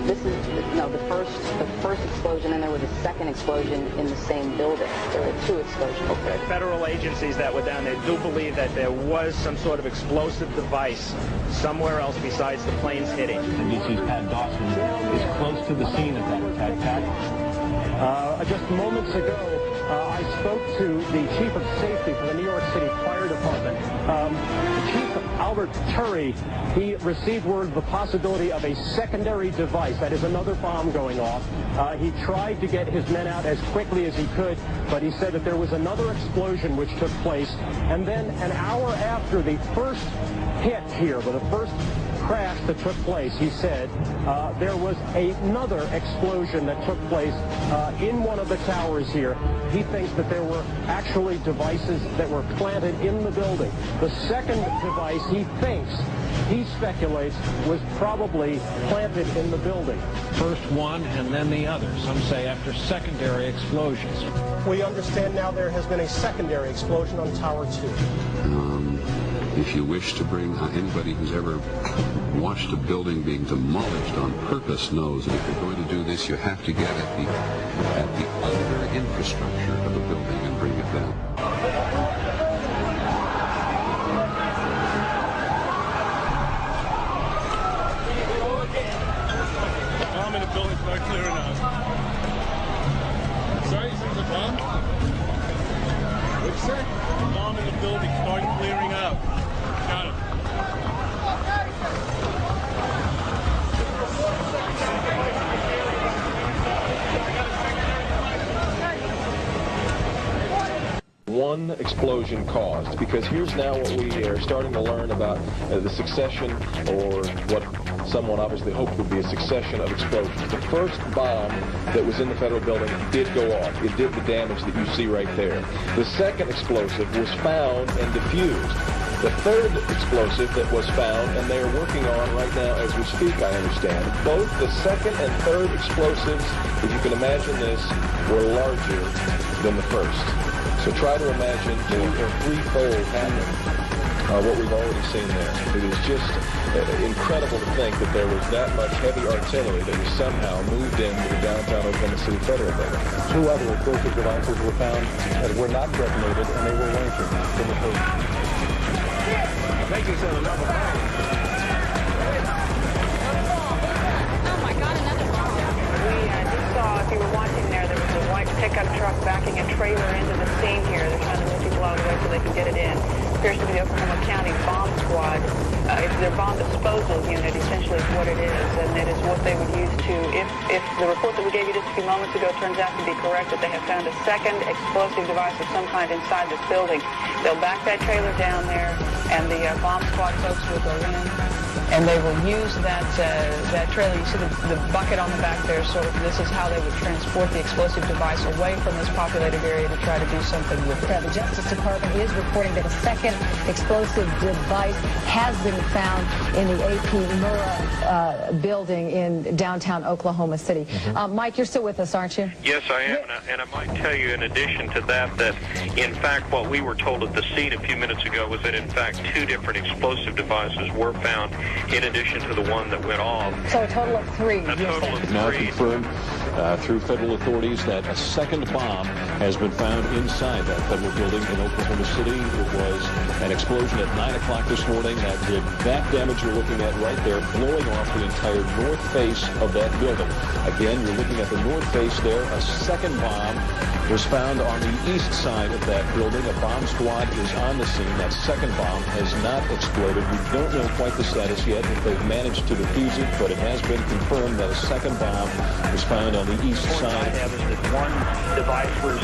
this is the first explosion, and there was a second explosion in the same building. There were two explosions. Okay. Federal agencies that were down there do believe that there was some sort of explosive device somewhere else besides the planes hitting. NBC's Pat Dawson is close to the scene of that attack. Pat? Just moments ago, I spoke to the Chief of Safety for the New York City Fire Department. Chief Albert Turry, he received word of the possibility of a secondary device, that is another bomb going off. He tried to get his men out as quickly as he could, but he said that there was another explosion which took place. And then an hour after the first hit here, the first crash that took place, he said, there was another explosion that took place in one of the towers here. He thinks that there were actually devices that were planted in the building. The second device, he speculates, was probably planted in the building. First one and then the other, some say after secondary explosions. We understand now there has been a secondary explosion on Tower 2. If you wish to bring anybody who's ever watched a building being demolished on purpose knows that if you're going to do this, you have to get at the under infrastructure of a building and bring it down. Bomb in the building, start clearing out. Sorry, is there a bomb? What'd you say? Bomb in the building, start clearing out. Got it. One explosion caused, because here's now what we are starting to learn about the succession, or what someone obviously hoped would be a succession of explosions. The first bomb that was in the federal building did go off. It did the damage that you see right there. The second explosive was found and diffused. The third explosive that was found, and they are working on right now as we speak, I understand, both the second and third explosives, if you can imagine this, were larger than the first. So try to imagine a threefold happening, what we've already seen there. It is just incredible to think that there was that much heavy artillery that was somehow moved into the downtown Oklahoma City Federal Building. Two other explosive devices were found that were not detonated, and they were ranging from the first. Thank you, sir. Another bomb. Oh my God, another bomb. We just saw, if you were watching there was a white pickup truck backing a trailer into the scene here. They're trying to move people out of the way so they can get it in. Appears to be the Oklahoma County Bomb Squad. It's their bomb disposal unit, essentially, is what it is, and it is what they would use to, if the report that we gave you just a few moments ago turns out to be correct, that they have found a second explosive device of some kind inside this building, they'll back that trailer down there, and the bomb squad folks will go in, and they will use that trailer. You see the bucket on the back there, sort of, this is how they would transport the explosive device away from this populated area to try to do something with it. The Justice Department is reporting that a second explosive device has been found in the AP Murrah building in downtown Oklahoma City. Mike, you're still with us, aren't you? Yes, I am, and I might tell you in addition to that, that in fact what we were told at the scene a few minutes ago was that in fact two different explosive devices were found in addition to the one that went off. So a total of three. A total of Now three. confirmed through federal authorities that a second bomb has been found inside that federal building in Oklahoma City. It was an explosion at 9 o'clock this morning that did that damage you're looking at right there, blowing off the entire north face of that building. Again, you're looking at the north face there. A second bomb was found on the east side of that building. A bomb squad is on the scene. That second bomb has not exploded. We don't know quite the status yet, if they've managed to defuse it, but it has been confirmed that a second bomb was found on the east side. I have is that one device was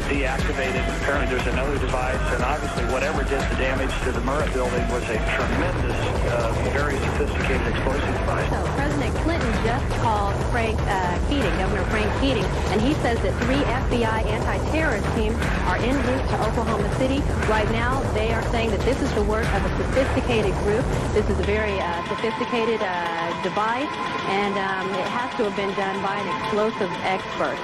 deactivated. Apparently there's another device, and obviously whatever did the damage to the Murrah building was a tremendous, very sophisticated explosive device. So President Clinton just called Governor Frank Keating, and he says that 3 FBI anti-terrorist teams are en route to Oklahoma City. Right now, they are saying that this is the work of a sophisticated group. This is a very sophisticated device, and it has to have been done done by an explosive expert.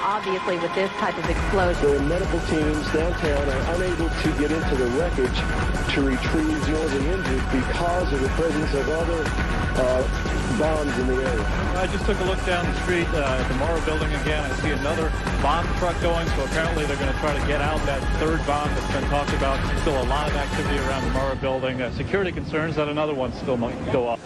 Obviously, with this type of explosion. The medical teams downtown are unable to get into the wreckage to retrieve the injured because of the presence of other bombs in the area. I just took a look down the street at the Morrow building again. I see another bomb truck going, so apparently they're going to try to get out that third bomb that's been talked about. Still a lot of activity around the Morrow building. Security concerns that another one still might go off.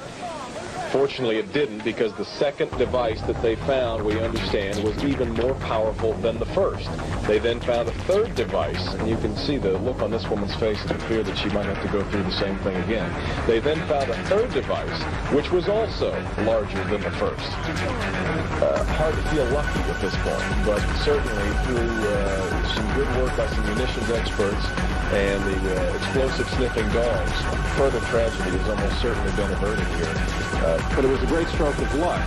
Fortunately, it didn't, because the second device that they found, we understand, was even more powerful than the first. They then found a third device, and you can see the look on this woman's face of the fear that she might have to go through the same thing again. They then found a third device, which was also larger than the first. Hard to feel lucky at this point, but certainly through some good work by some munitions experts and the explosive sniffing dogs, further tragedy has almost certainly been averted here. But it was a great stroke of luck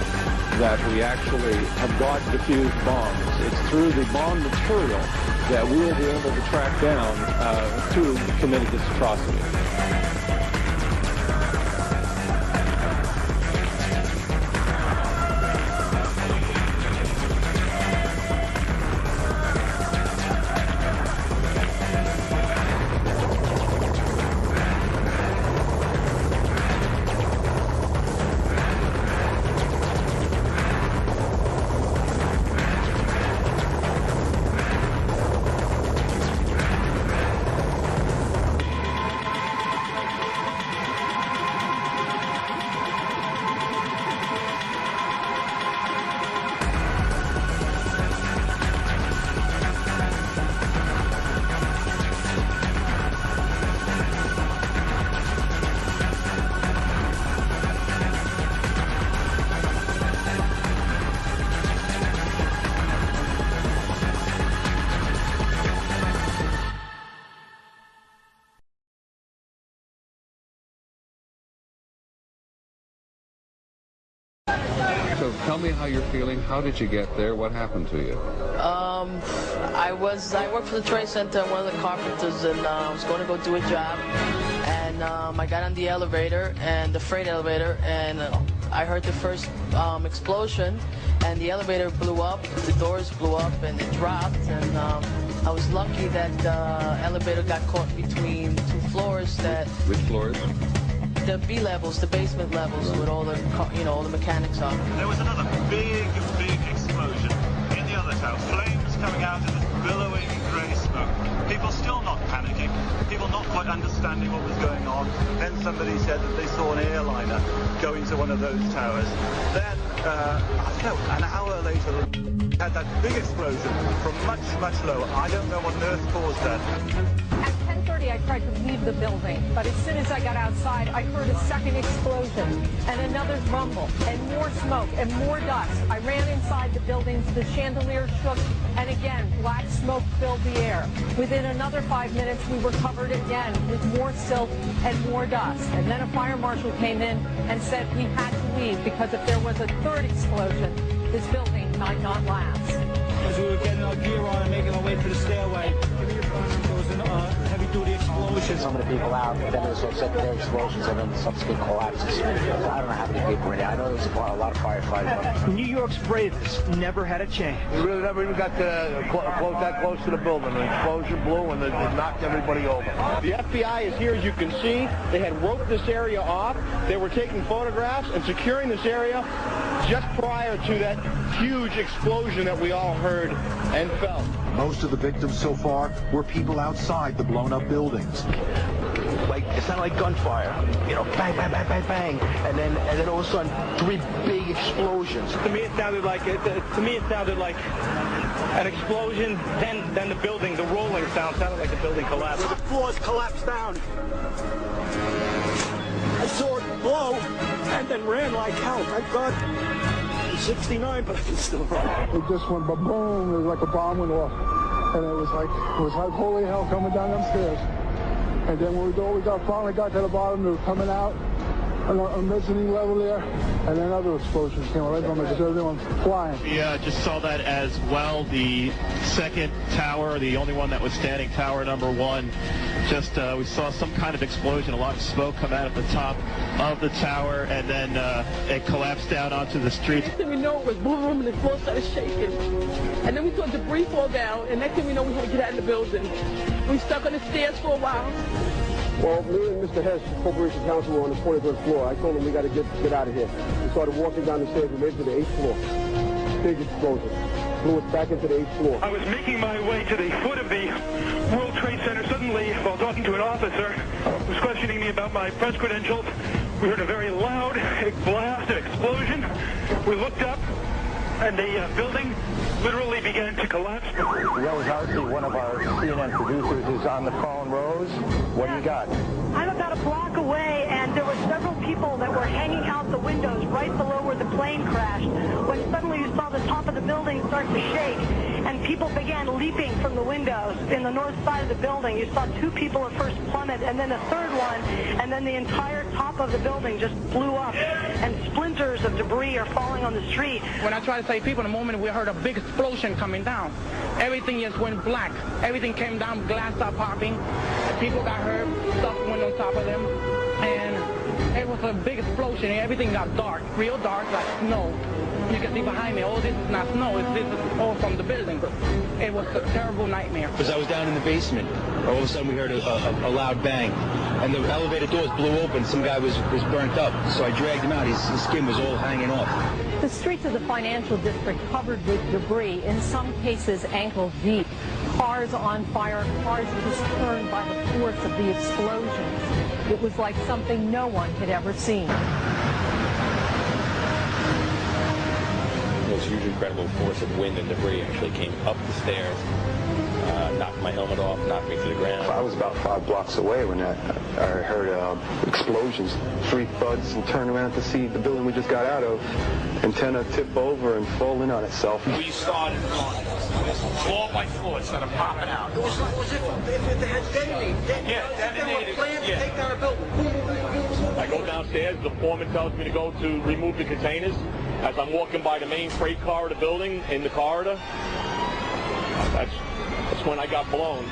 that we actually have got diffused bombs. It's through the bomb material that we'll be able to track down who committed this atrocity. So tell me how you're feeling. How did you get there? What happened to you? I worked for the Trade Center, one of the carpenters, and I was going to go do a job. And I got on the elevator, and the freight elevator, and I heard the first explosion, and the elevator blew up, the doors blew up, and it dropped. And I was lucky that the elevator got caught between two floors. Which floors? The B levels, the basement levels, with all the, all the mechanics on. There was another big explosion in the other tower. Flames coming out of this billowing grey smoke. People still not panicking. People not quite understanding what was going on. Then somebody said that they saw an airliner go into one of those towers. Then, I don't know, an hour later, had that big explosion from much, much lower. I don't know what on earth caused that. At 10:30, I tried to leave the building, but as soon as I got outside, I heard a second explosion and another rumble and more smoke and more dust. I ran inside the buildings, the chandelier shook, and again, black smoke filled the air. Within another 5 minutes, we were covered again with more silt and more dust. And then a fire marshal came in and said we had to leave because if there was a third explosion, this building might not last. As we were getting our gear on and making our way to the stairway, there was a heavy-duty explosion. Some of the people out, then there was secondary explosions and then subsequent collapses. So I don't know how many people were there. I know there was a lot of firefighters. New York's bravest never had a chance. We really never even got that close to the building. An explosion blew and it knocked everybody over. The FBI is here, as you can see. They had roped this area off. They were taking photographs and securing this area just prior to that huge explosion that we all heard and felt. Most of the victims so far were people outside the blown-up buildings. Like, it sounded like gunfire, bang, bang, bang, bang, bang, and then all of a sudden, three big explosions. To me, it sounded like an explosion. Then the building, the rolling sound sounded like the building collapsed. The floors collapsed down. I saw it blow, and then ran like hell. Thank God. 69, but I can still run. It just went boom, it was like a bomb went off. And it was like holy hell coming down them stairs. And then when we finally got to the bottom, they were coming out. a mezzanine level there, and then other explosions came right from it because everyone was flying. We just saw that as well. The second tower, the only one that was standing, tower number 1, just we saw some kind of explosion, a lot of smoke come out at the top of the tower, and then it collapsed down onto the street. Next thing we know, it was boom, and the floor started shaking. And then we saw debris fall down, and next thing we know, we had to get out of the building. We stuck on the stairs for a while. Well, me and Mr. Hess, Corporation Counsel, were on the 23rd floor. I told him we got to get out of here. We started walking down the stairs. We made it to the 8th floor. Big explosion. Blew us back into the 8th floor. I was making my way to the foot of the World Trade Center. Suddenly, while talking to an officer who was questioning me about my press credentials, we heard a very loud blast, an explosion. We looked up, and the building literally began to collapse. Rose Archie, one of our CNN producers, is on the phone. Rose, what do you got? I'm about a block away, and there were several people that were hanging out the windows right below where the plane crashed, when suddenly you saw the top of the building start to shake, and people began leaping from the windows in the north side of the building. You saw 2 people at first plummet, and then a third one, and then the entire top of the building just blew up, and splinters of debris are falling on the street. When I tried to save people, in a moment we heard a big explosion coming down. Everything just went black. Everything came down, glass started popping. People got hurt, stuff went on top of them, and it was a big explosion. Everything got dark, real dark, like snow. You can see behind me, oh, this is not snow, this is all from the building. It was a terrible nightmare. Because I was down in the basement, all of a sudden we heard a loud bang, and the elevator doors blew open. Some guy was burnt up, so I dragged him out. His skin was all hanging off. The streets of the financial district covered with debris, in some cases ankle deep. Cars on fire, cars just turned by the force of the explosions. It was like something no one had ever seen. This huge, incredible force of wind and debris actually came up the stairs, knocked my helmet off, knocked me to the ground. I was about 5 blocks away when I heard explosions, 3 thuds, and turned around to see the building we just got out of, antenna tip over and fall in on itself. We started floor by floor, started popping out. It was if they had detonated. Yeah, detonated. To take down a building. I go downstairs, the foreman tells me to go to remove the containers. As I'm walking by the main freight car of the building, in the corridor, that's when I got blown.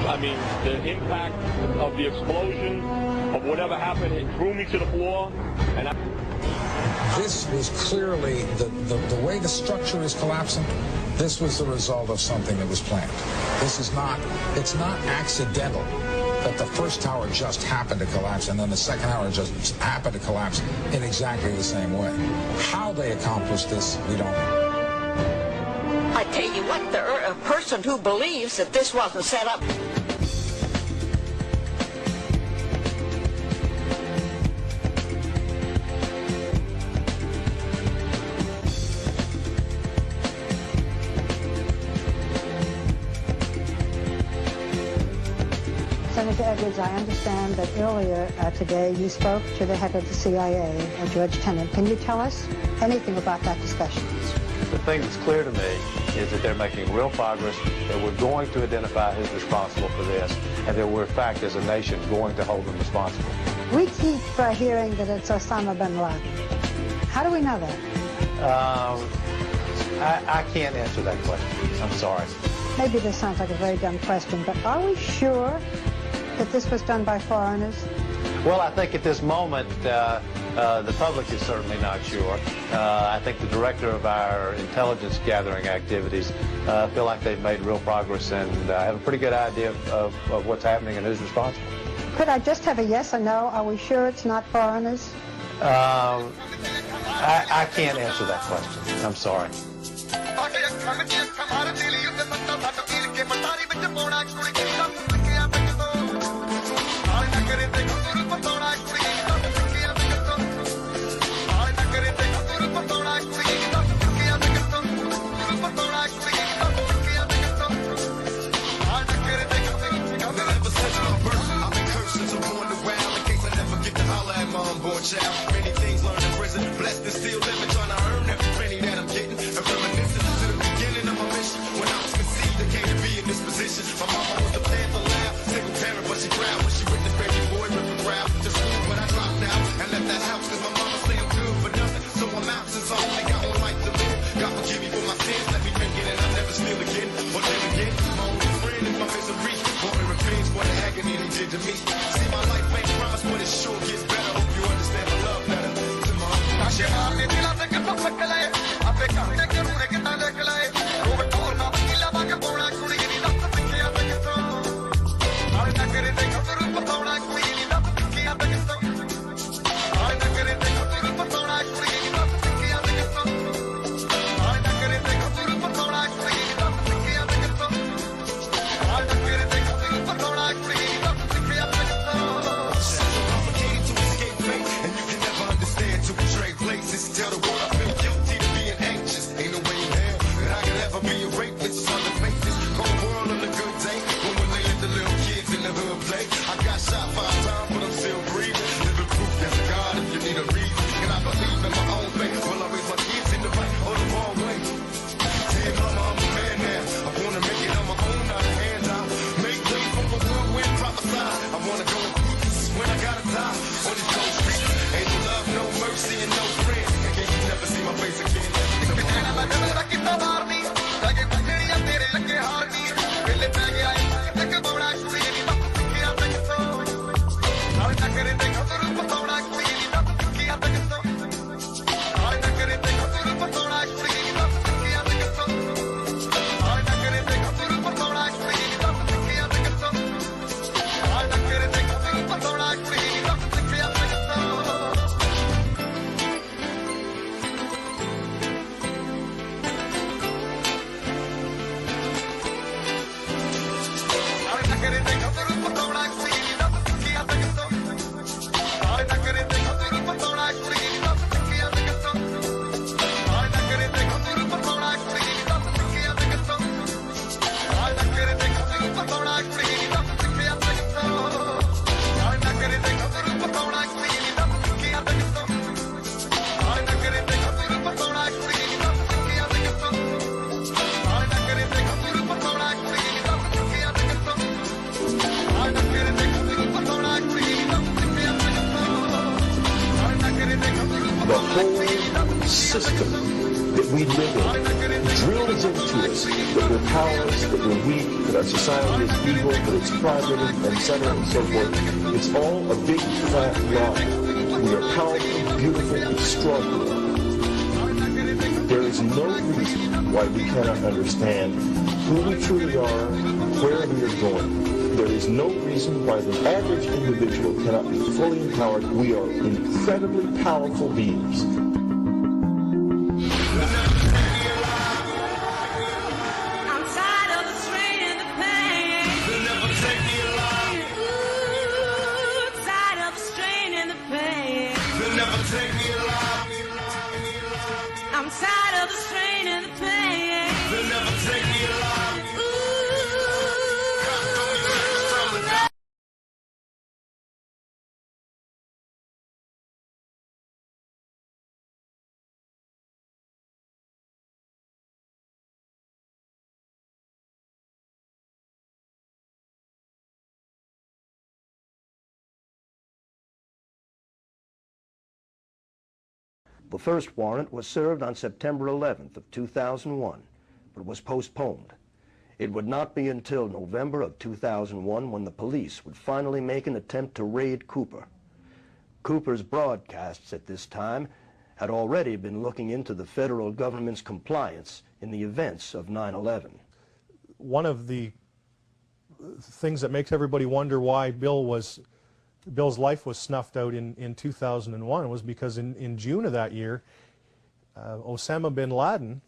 I mean, the impact of the explosion, of whatever happened, it threw me to the floor, and This was clearly, the way the structure is collapsing, this was the result of something that was planned. It's not accidental that the first tower just happened to collapse and then the second tower just happened to collapse in exactly the same way. How they accomplished this, we don't know. I tell you what, a person who believes that this wasn't set up. Senator Edwards, I understand that earlier today you spoke to the head of the CIA, George Tenet. Can you tell us anything about that discussion? The thing that's clear to me is that they're making real progress, that we're going to identify who's responsible for this, and that we're, in fact, as a nation, going to hold them responsible. We keep hearing that it's Osama bin Laden. How do we know that? I can't answer that question. I'm sorry. Maybe this sounds like a very dumb question, but are we sure that this was done by foreigners? Well, I think at this moment, the public is certainly not sure. I think the director of our intelligence gathering activities feel like they've made real progress and have a pretty good idea of what's happening and who's responsible. Could I just have a yes or no? Are we sure it's not foreigners? I can't answer that question. I'm sorry. Many things learned in prison, blessed and still living, trying to earn every penny that I'm getting. And reminiscing to the beginning of my mission. When I was conceived, I came to be in this position. My mama was the panther loud, single parent, but she proud when she witnessed baby boy rip the crowd. Just school, but I dropped out and left did to me. See, my life ain't promised, but it sure gets better. Hope you understand my love letter to my Tell the world I feel guilty to being anxious. Ain't no way in hell that I can ever be a rapist. On the faces, cold world on a good day. When we let the little kids in the hood play. I got shot 5 times, but I'm still breathing. Living proof there's a God if you need a reason. And I believe in my own faith. Will I raise my kids in the right or the wrong way? Dear mama, I'm a man now. I wanna make it on my own, not a handout. Make way from the whirlwind, prophesy. I wanna go in peace when I gotta die. On these cold streets, ain't no love, no mercy, and no friend. Never see my face again. The whole system that we live in drills into us that we're powerless, that we're weak, that our society is evil, that it's private, etc., and so forth. It's all a big flat lie. We are powerful, beautiful, extraordinary. There is no reason why we cannot understand who we truly are, where we are going. There is no reason why the average individual cannot be fully empowered. We are incredibly powerful beings. I'm tired of the strain and the pain. They'll never take me alive. The first warrant was served on September 11th of 2001, but was postponed. It would not be until November of 2001 when the police would finally make an attempt to raid Cooper. Cooper's broadcasts at this time had already been looking into the federal government's compliance in the events of 9/11. One of the things that makes everybody wonder why Bill's life was snuffed out in 2001 was because in June of that year, Osama bin Laden,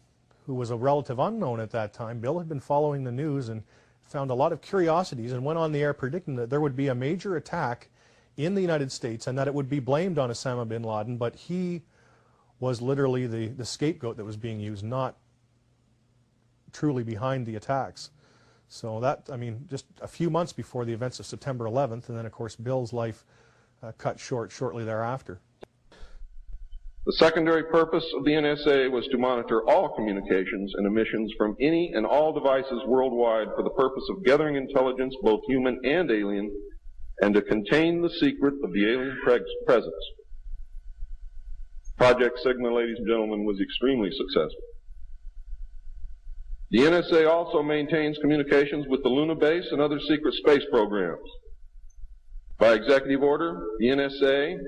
who was a relative unknown at that time, Bill had been following the news and found a lot of curiosities and went on the air predicting that there would be a major attack in the United States and that it would be blamed on Osama bin Laden, but he was literally the scapegoat that was being used, not truly behind the attacks. So that, I mean, just a few months before the events of September 11th, and then of course Bill's life cut short shortly thereafter. The secondary purpose of the NSA was to monitor all communications and emissions from any and all devices worldwide for the purpose of gathering intelligence, both human and alien, and to contain the secret of the alien presence. Project Sigma, ladies and gentlemen, was extremely successful. The NSA also maintains communications with the Luna base and other secret space programs. By executive order, the NSA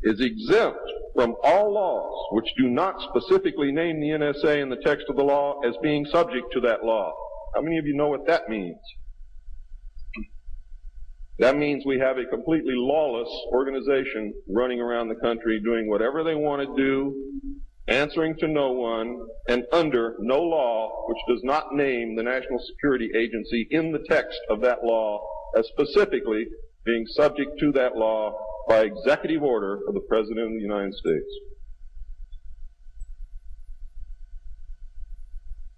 is exempt from all laws which do not specifically name the NSA in the text of the law as being subject to that law. How many of you know what that means? That means we have a completely lawless organization running around the country doing whatever they want to do, answering to no one, and under no law which does not name the National Security Agency in the text of that law as specifically being subject to that law by executive order of the President of the United States.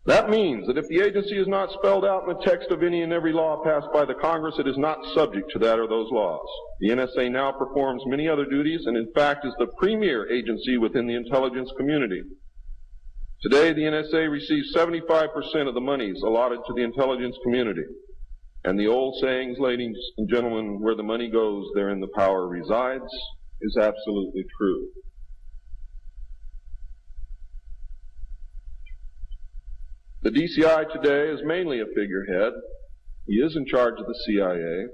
That means that if the agency is not spelled out in the text of any and every law passed by the Congress, it is not subject to that or those laws. The NSA now performs many other duties and in fact is the premier agency within the intelligence community. Today, the NSA receives 75% of the monies allotted to the intelligence community. And the old sayings, ladies and gentlemen, where the money goes, therein the power resides, is absolutely true. The DCI today is mainly a figurehead. He is in charge of the CIA.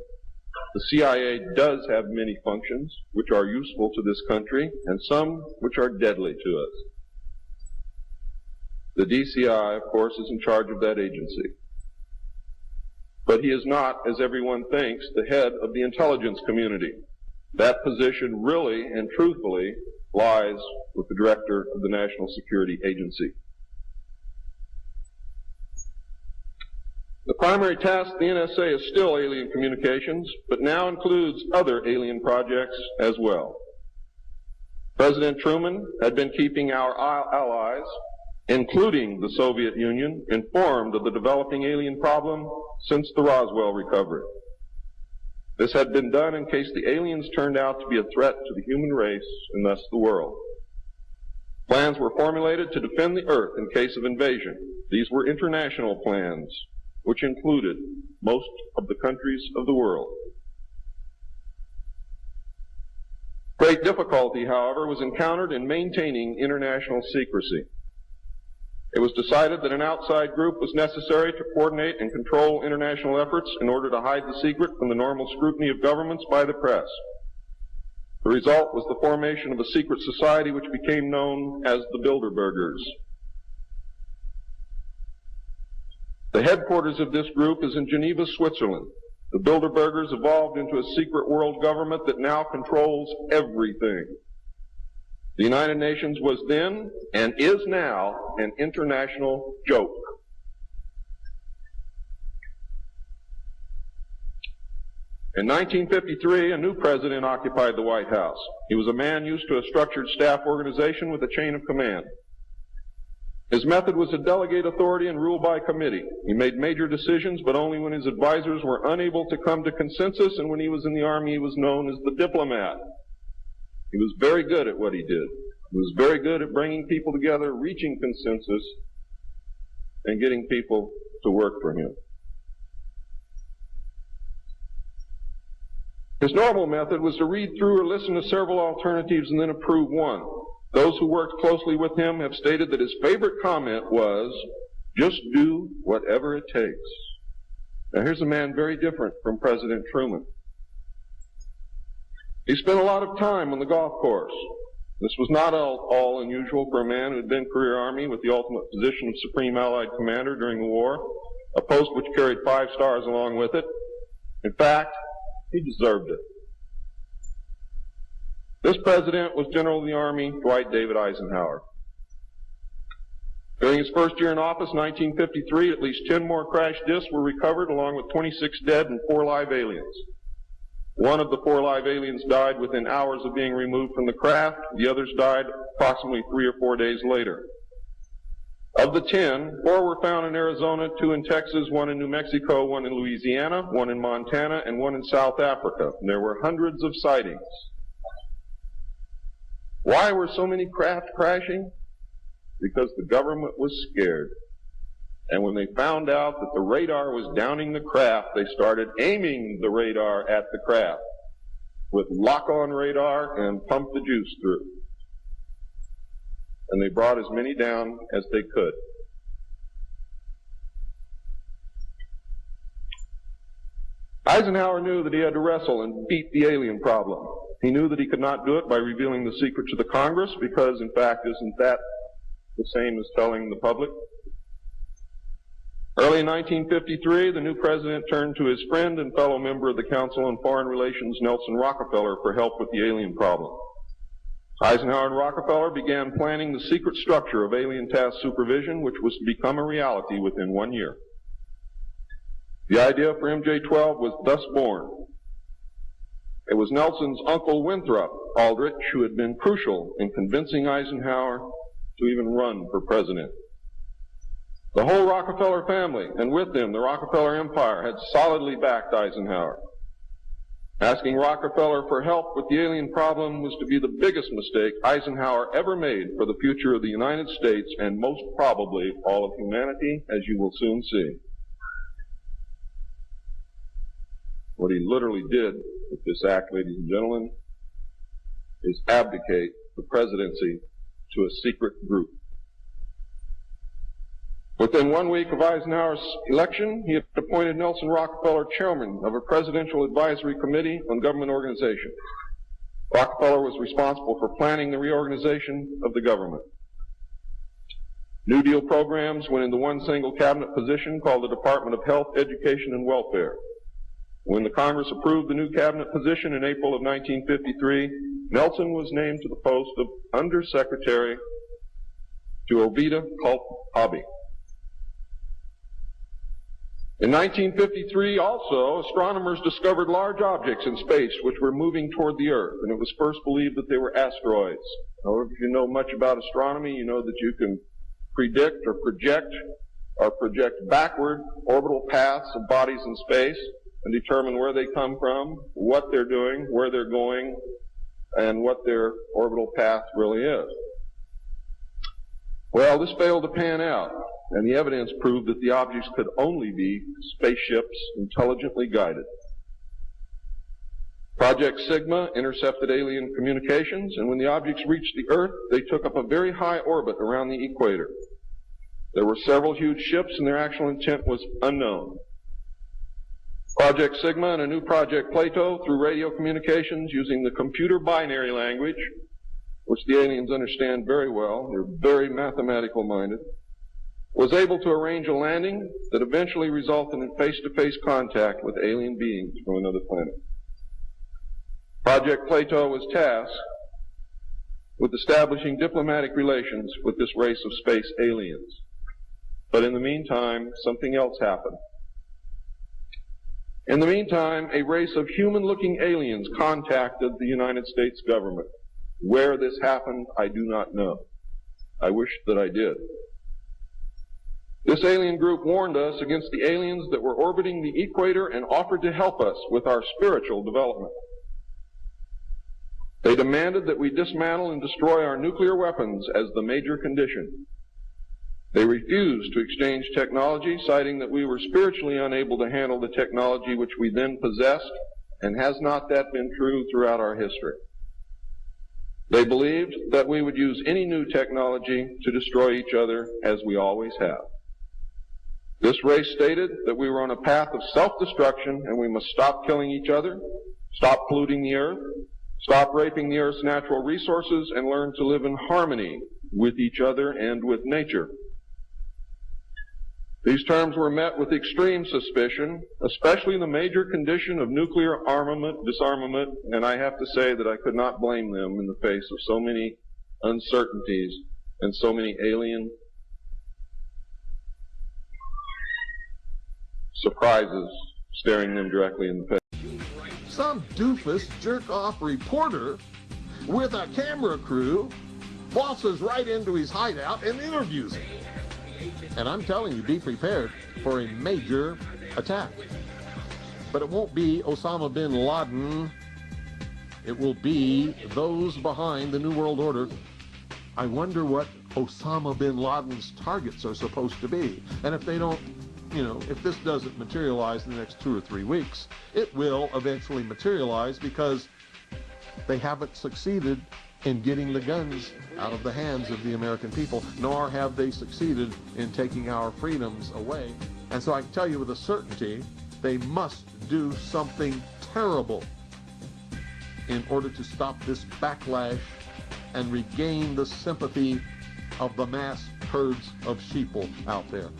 The CIA does have many functions which are useful to this country and some which are deadly to us. The DCI, of course, is in charge of that agency. But he is not, as everyone thinks, the head of the intelligence community. That position really and truthfully lies with the director of the National Security Agency. The primary task of the NSA is still alien communications, but now includes other alien projects as well. President Truman had been keeping our allies, including the Soviet Union, informed of the developing alien problem since the Roswell recovery. This had been done in case the aliens turned out to be a threat to the human race and thus the world. Plans were formulated to defend the Earth in case of invasion. These were international plans, which included most of the countries of the world. Great difficulty, however, was encountered in maintaining international secrecy. It was decided that an outside group was necessary to coordinate and control international efforts in order to hide the secret from the normal scrutiny of governments by the press. The result was the formation of a secret society which became known as the Bilderbergers. The headquarters of this group is in Geneva, Switzerland. The Bilderbergers evolved into a secret world government that now controls everything. The United Nations was then, and is now, an international joke. In 1953, a new president occupied the White House. He was a man used to a structured staff organization with a chain of command. His method was to delegate authority and rule by committee. He made major decisions, but only when his advisors were unable to come to consensus, and when he was in the Army, he was known as the diplomat. He was very good at what he did. He was very good at bringing people together, reaching consensus, and getting people to work for him. His normal method was to read through or listen to several alternatives and then approve one. Those who worked closely with him have stated that his favorite comment was, "Just do whatever it takes." Now here's a man very different from President Truman. He spent a lot of time on the golf course. This was not all unusual for a man who had been career Army with the ultimate position of Supreme Allied Commander during the war, a post which carried 5 stars along with it. In fact, he deserved it. This president was General of the Army Dwight David Eisenhower. During his first year in office, 1953, at least 10 more crash discs were recovered, along with 26 dead and 4 live aliens. One of the 4 live aliens died within hours of being removed from the craft. The others died approximately 3 or 4 days later. Of the 10, 4 were found in Arizona, 2 in Texas, 1 in New Mexico, 1 in Louisiana, 1 in Montana, and 1 in South Africa. And there were hundreds of sightings. Why were so many craft crashing? Because the government was scared. And when they found out that the radar was downing the craft, they started aiming the radar at the craft with lock-on radar and pumped the juice through. And they brought as many down as they could. Eisenhower knew that he had to wrestle and beat the alien problem. He knew that he could not do it by revealing the secret to the Congress because, in fact, isn't that the same as telling the public? Early in 1953, the new president turned to his friend and fellow member of the Council on Foreign Relations, Nelson Rockefeller, for help with the alien problem. Eisenhower and Rockefeller began planning the secret structure of alien task supervision, which was to become a reality within 1 year. The idea for MJ-12 was thus born. It was Nelson's uncle Winthrop Aldrich who had been crucial in convincing Eisenhower to even run for president. The whole Rockefeller family, and with them the Rockefeller Empire, had solidly backed Eisenhower. Asking Rockefeller for help with the alien problem was to be the biggest mistake Eisenhower ever made for the future of the United States and most probably all of humanity, as you will soon see. What he literally did with this act, ladies and gentlemen, is abdicate the presidency to a secret group. Within 1 week of Eisenhower's election, he had appointed Nelson Rockefeller chairman of a presidential advisory committee on government organization. Rockefeller was responsible for planning the reorganization of the government. New Deal programs went into one single cabinet position called the Department of Health, Education, and Welfare. When the Congress approved the new cabinet position in April of 1953, Nelson was named to the post of Undersecretary to Ovida Culp Hobby. In 1953, also, astronomers discovered large objects in space which were moving toward the Earth, and it was first believed that they were asteroids. However, if you know much about astronomy, you know that you can predict or project backward orbital paths of bodies in space and determine where they come from, what they're doing, where they're going, and what their orbital path really is. Well, this failed to pan out, and the evidence proved that the objects could only be spaceships intelligently guided. Project Sigma intercepted alien communications, and when the objects reached the Earth, they took up a very high orbit around the equator. There were several huge ships, and their actual intent was unknown. Project Sigma and a new Project Plato, through radio communications using the computer binary language, which the aliens understand very well, they're very mathematical minded, was able to arrange a landing that eventually resulted in face-to-face contact with alien beings from another planet. Project Plato was tasked with establishing diplomatic relations with this race of space aliens. But in the meantime, something else happened. In the meantime, a race of human-looking aliens contacted the United States government. Where this happened, I do not know. I wish that I did. This alien group warned us against the aliens that were orbiting the equator and offered to help us with our spiritual development. They demanded that we dismantle and destroy our nuclear weapons as the major condition. They refused to exchange technology, citing that we were spiritually unable to handle the technology which we then possessed, and has not that been true throughout our history? They believed that we would use any new technology to destroy each other, as we always have. This race stated that we were on a path of self-destruction, and we must stop killing each other, stop polluting the earth, stop raping the earth's natural resources, and learn to live in harmony with each other and with nature. These terms were met with extreme suspicion, especially the major condition of nuclear disarmament, and I have to say that I could not blame them in the face of so many uncertainties and so many alien surprises staring them directly in the face. Some doofus jerk-off reporter with a camera crew bosses right into his hideout and interviews him. And I'm telling you, be prepared for a major attack. But it won't be Osama bin Laden. It will be those behind the New World Order. I wonder what Osama bin Laden's targets are supposed to be. And if they don't, if this doesn't materialize in the next 2 or 3 weeks, it will eventually materialize because they haven't succeeded in getting the guns out of the hands of the American people, nor have they succeeded in taking our freedoms away. And so I can tell you with a certainty They must do something terrible in order to stop this backlash and regain the sympathy of the mass herds of sheeple out there.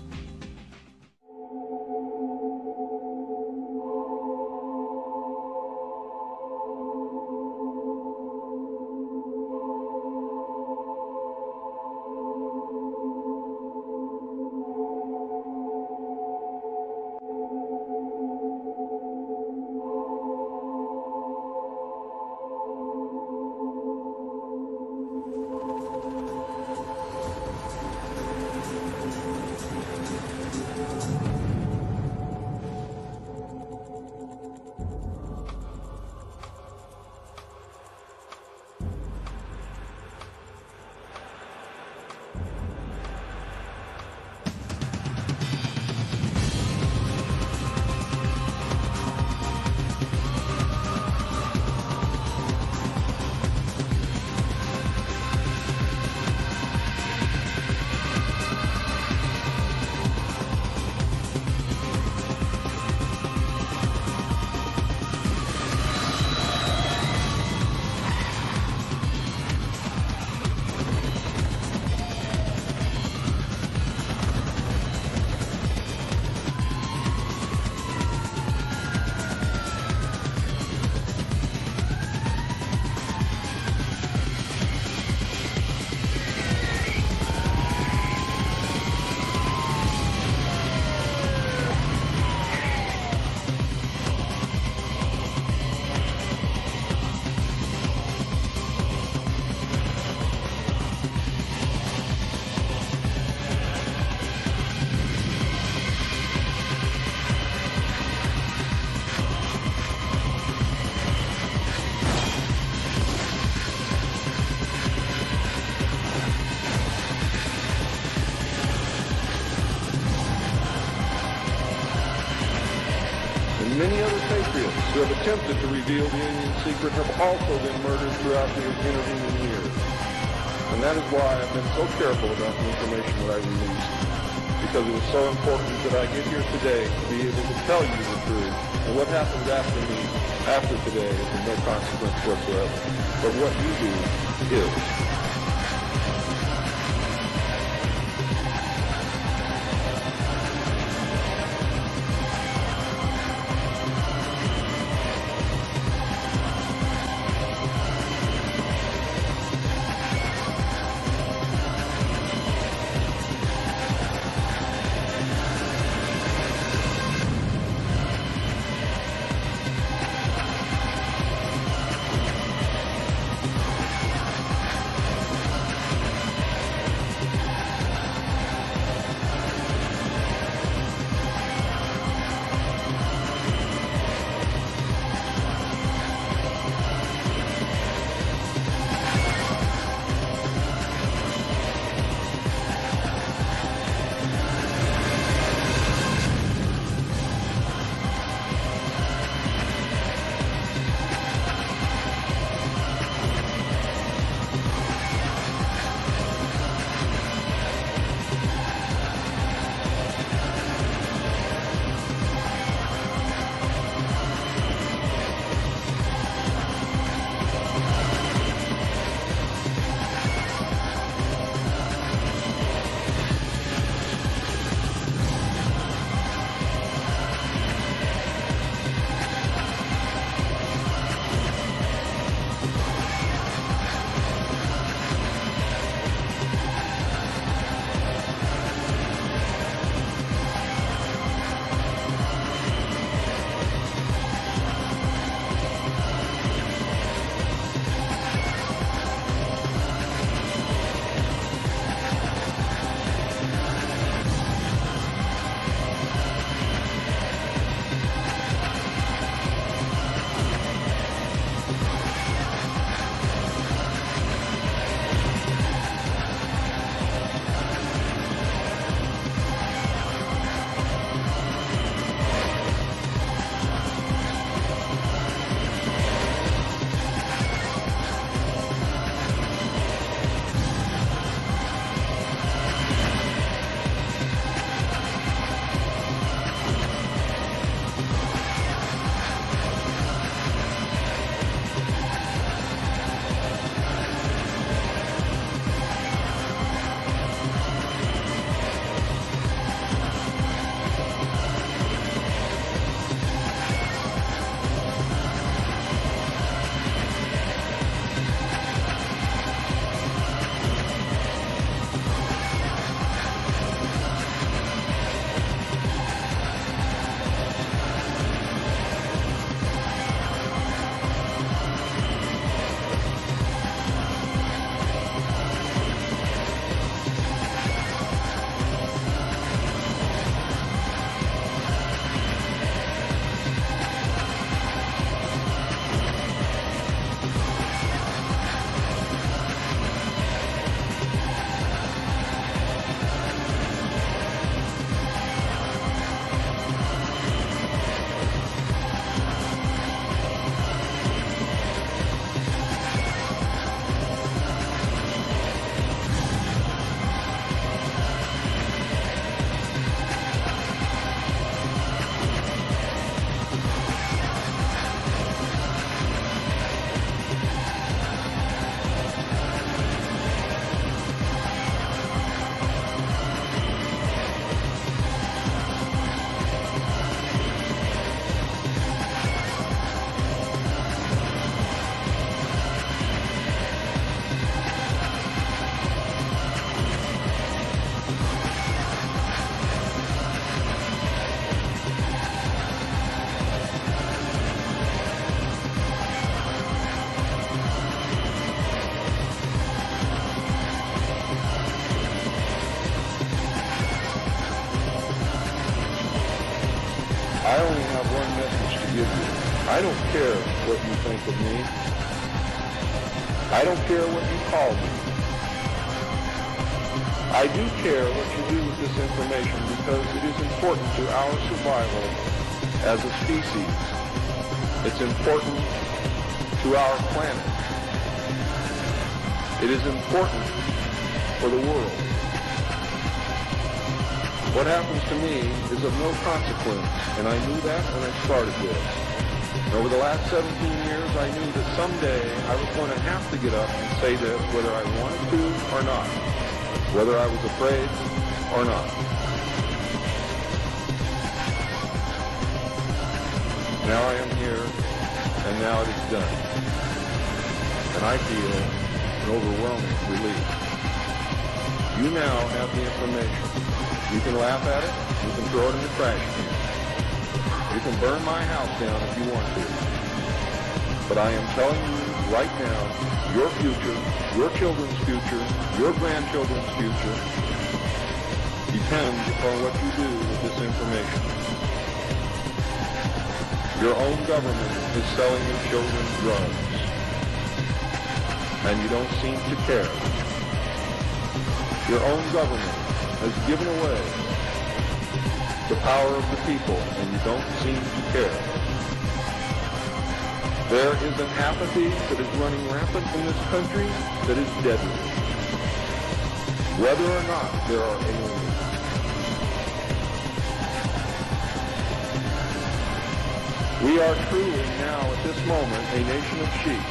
Many other patriots who have attempted to reveal the alien secret have also been murdered throughout the intervening years. And that is why I've been so careful about the information that I released, because it is so important that I get here today to be able to tell you the truth. And what happens after me, after today, is of no consequence whatsoever. But what you do is. I don't care what you think of me. I don't care what you call me. I do care what you do with this information because it is important to our survival as a species. It's important to our planet. It is important for the world. What happens to me is of no consequence, and I knew that when I started this. Over the last 17 years, I knew that someday I was going to have to get up and say this, whether I wanted to or not, whether I was afraid or not. Now I am here, and now it is done. And I feel an overwhelming relief. You now have the information. You can laugh at it, you can throw it in the trash can. You can burn my house down if you want to. But I am telling you right now, your future, your children's future, your grandchildren's future depends upon what you do with this information. Your own government is selling your children drugs, and you don't seem to care. Your own government has given away the power of the people, and you don't seem to care. There is an apathy that is running rampant in this country that is deadly. Whether or not there are aliens. We are truly now at this moment a nation of sheep.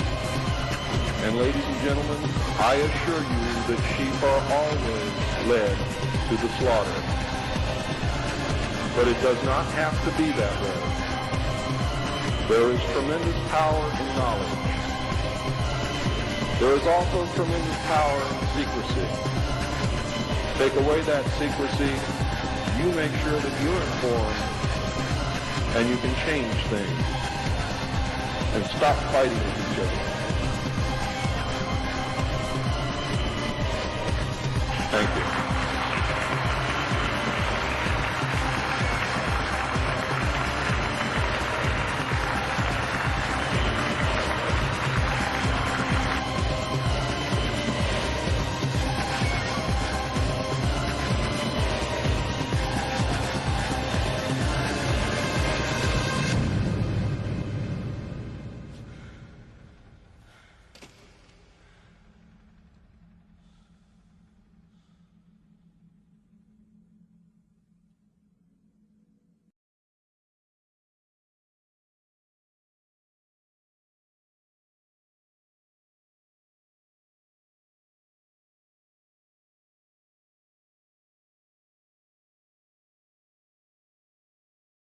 And ladies and gentlemen, I assure you that sheep are always led to the slaughter. But it does not have to be that way. There is tremendous power in knowledge. There is also tremendous power in secrecy. Take away that secrecy, you make sure that you're informed, and you can change things and stop fighting with each other. Thank you.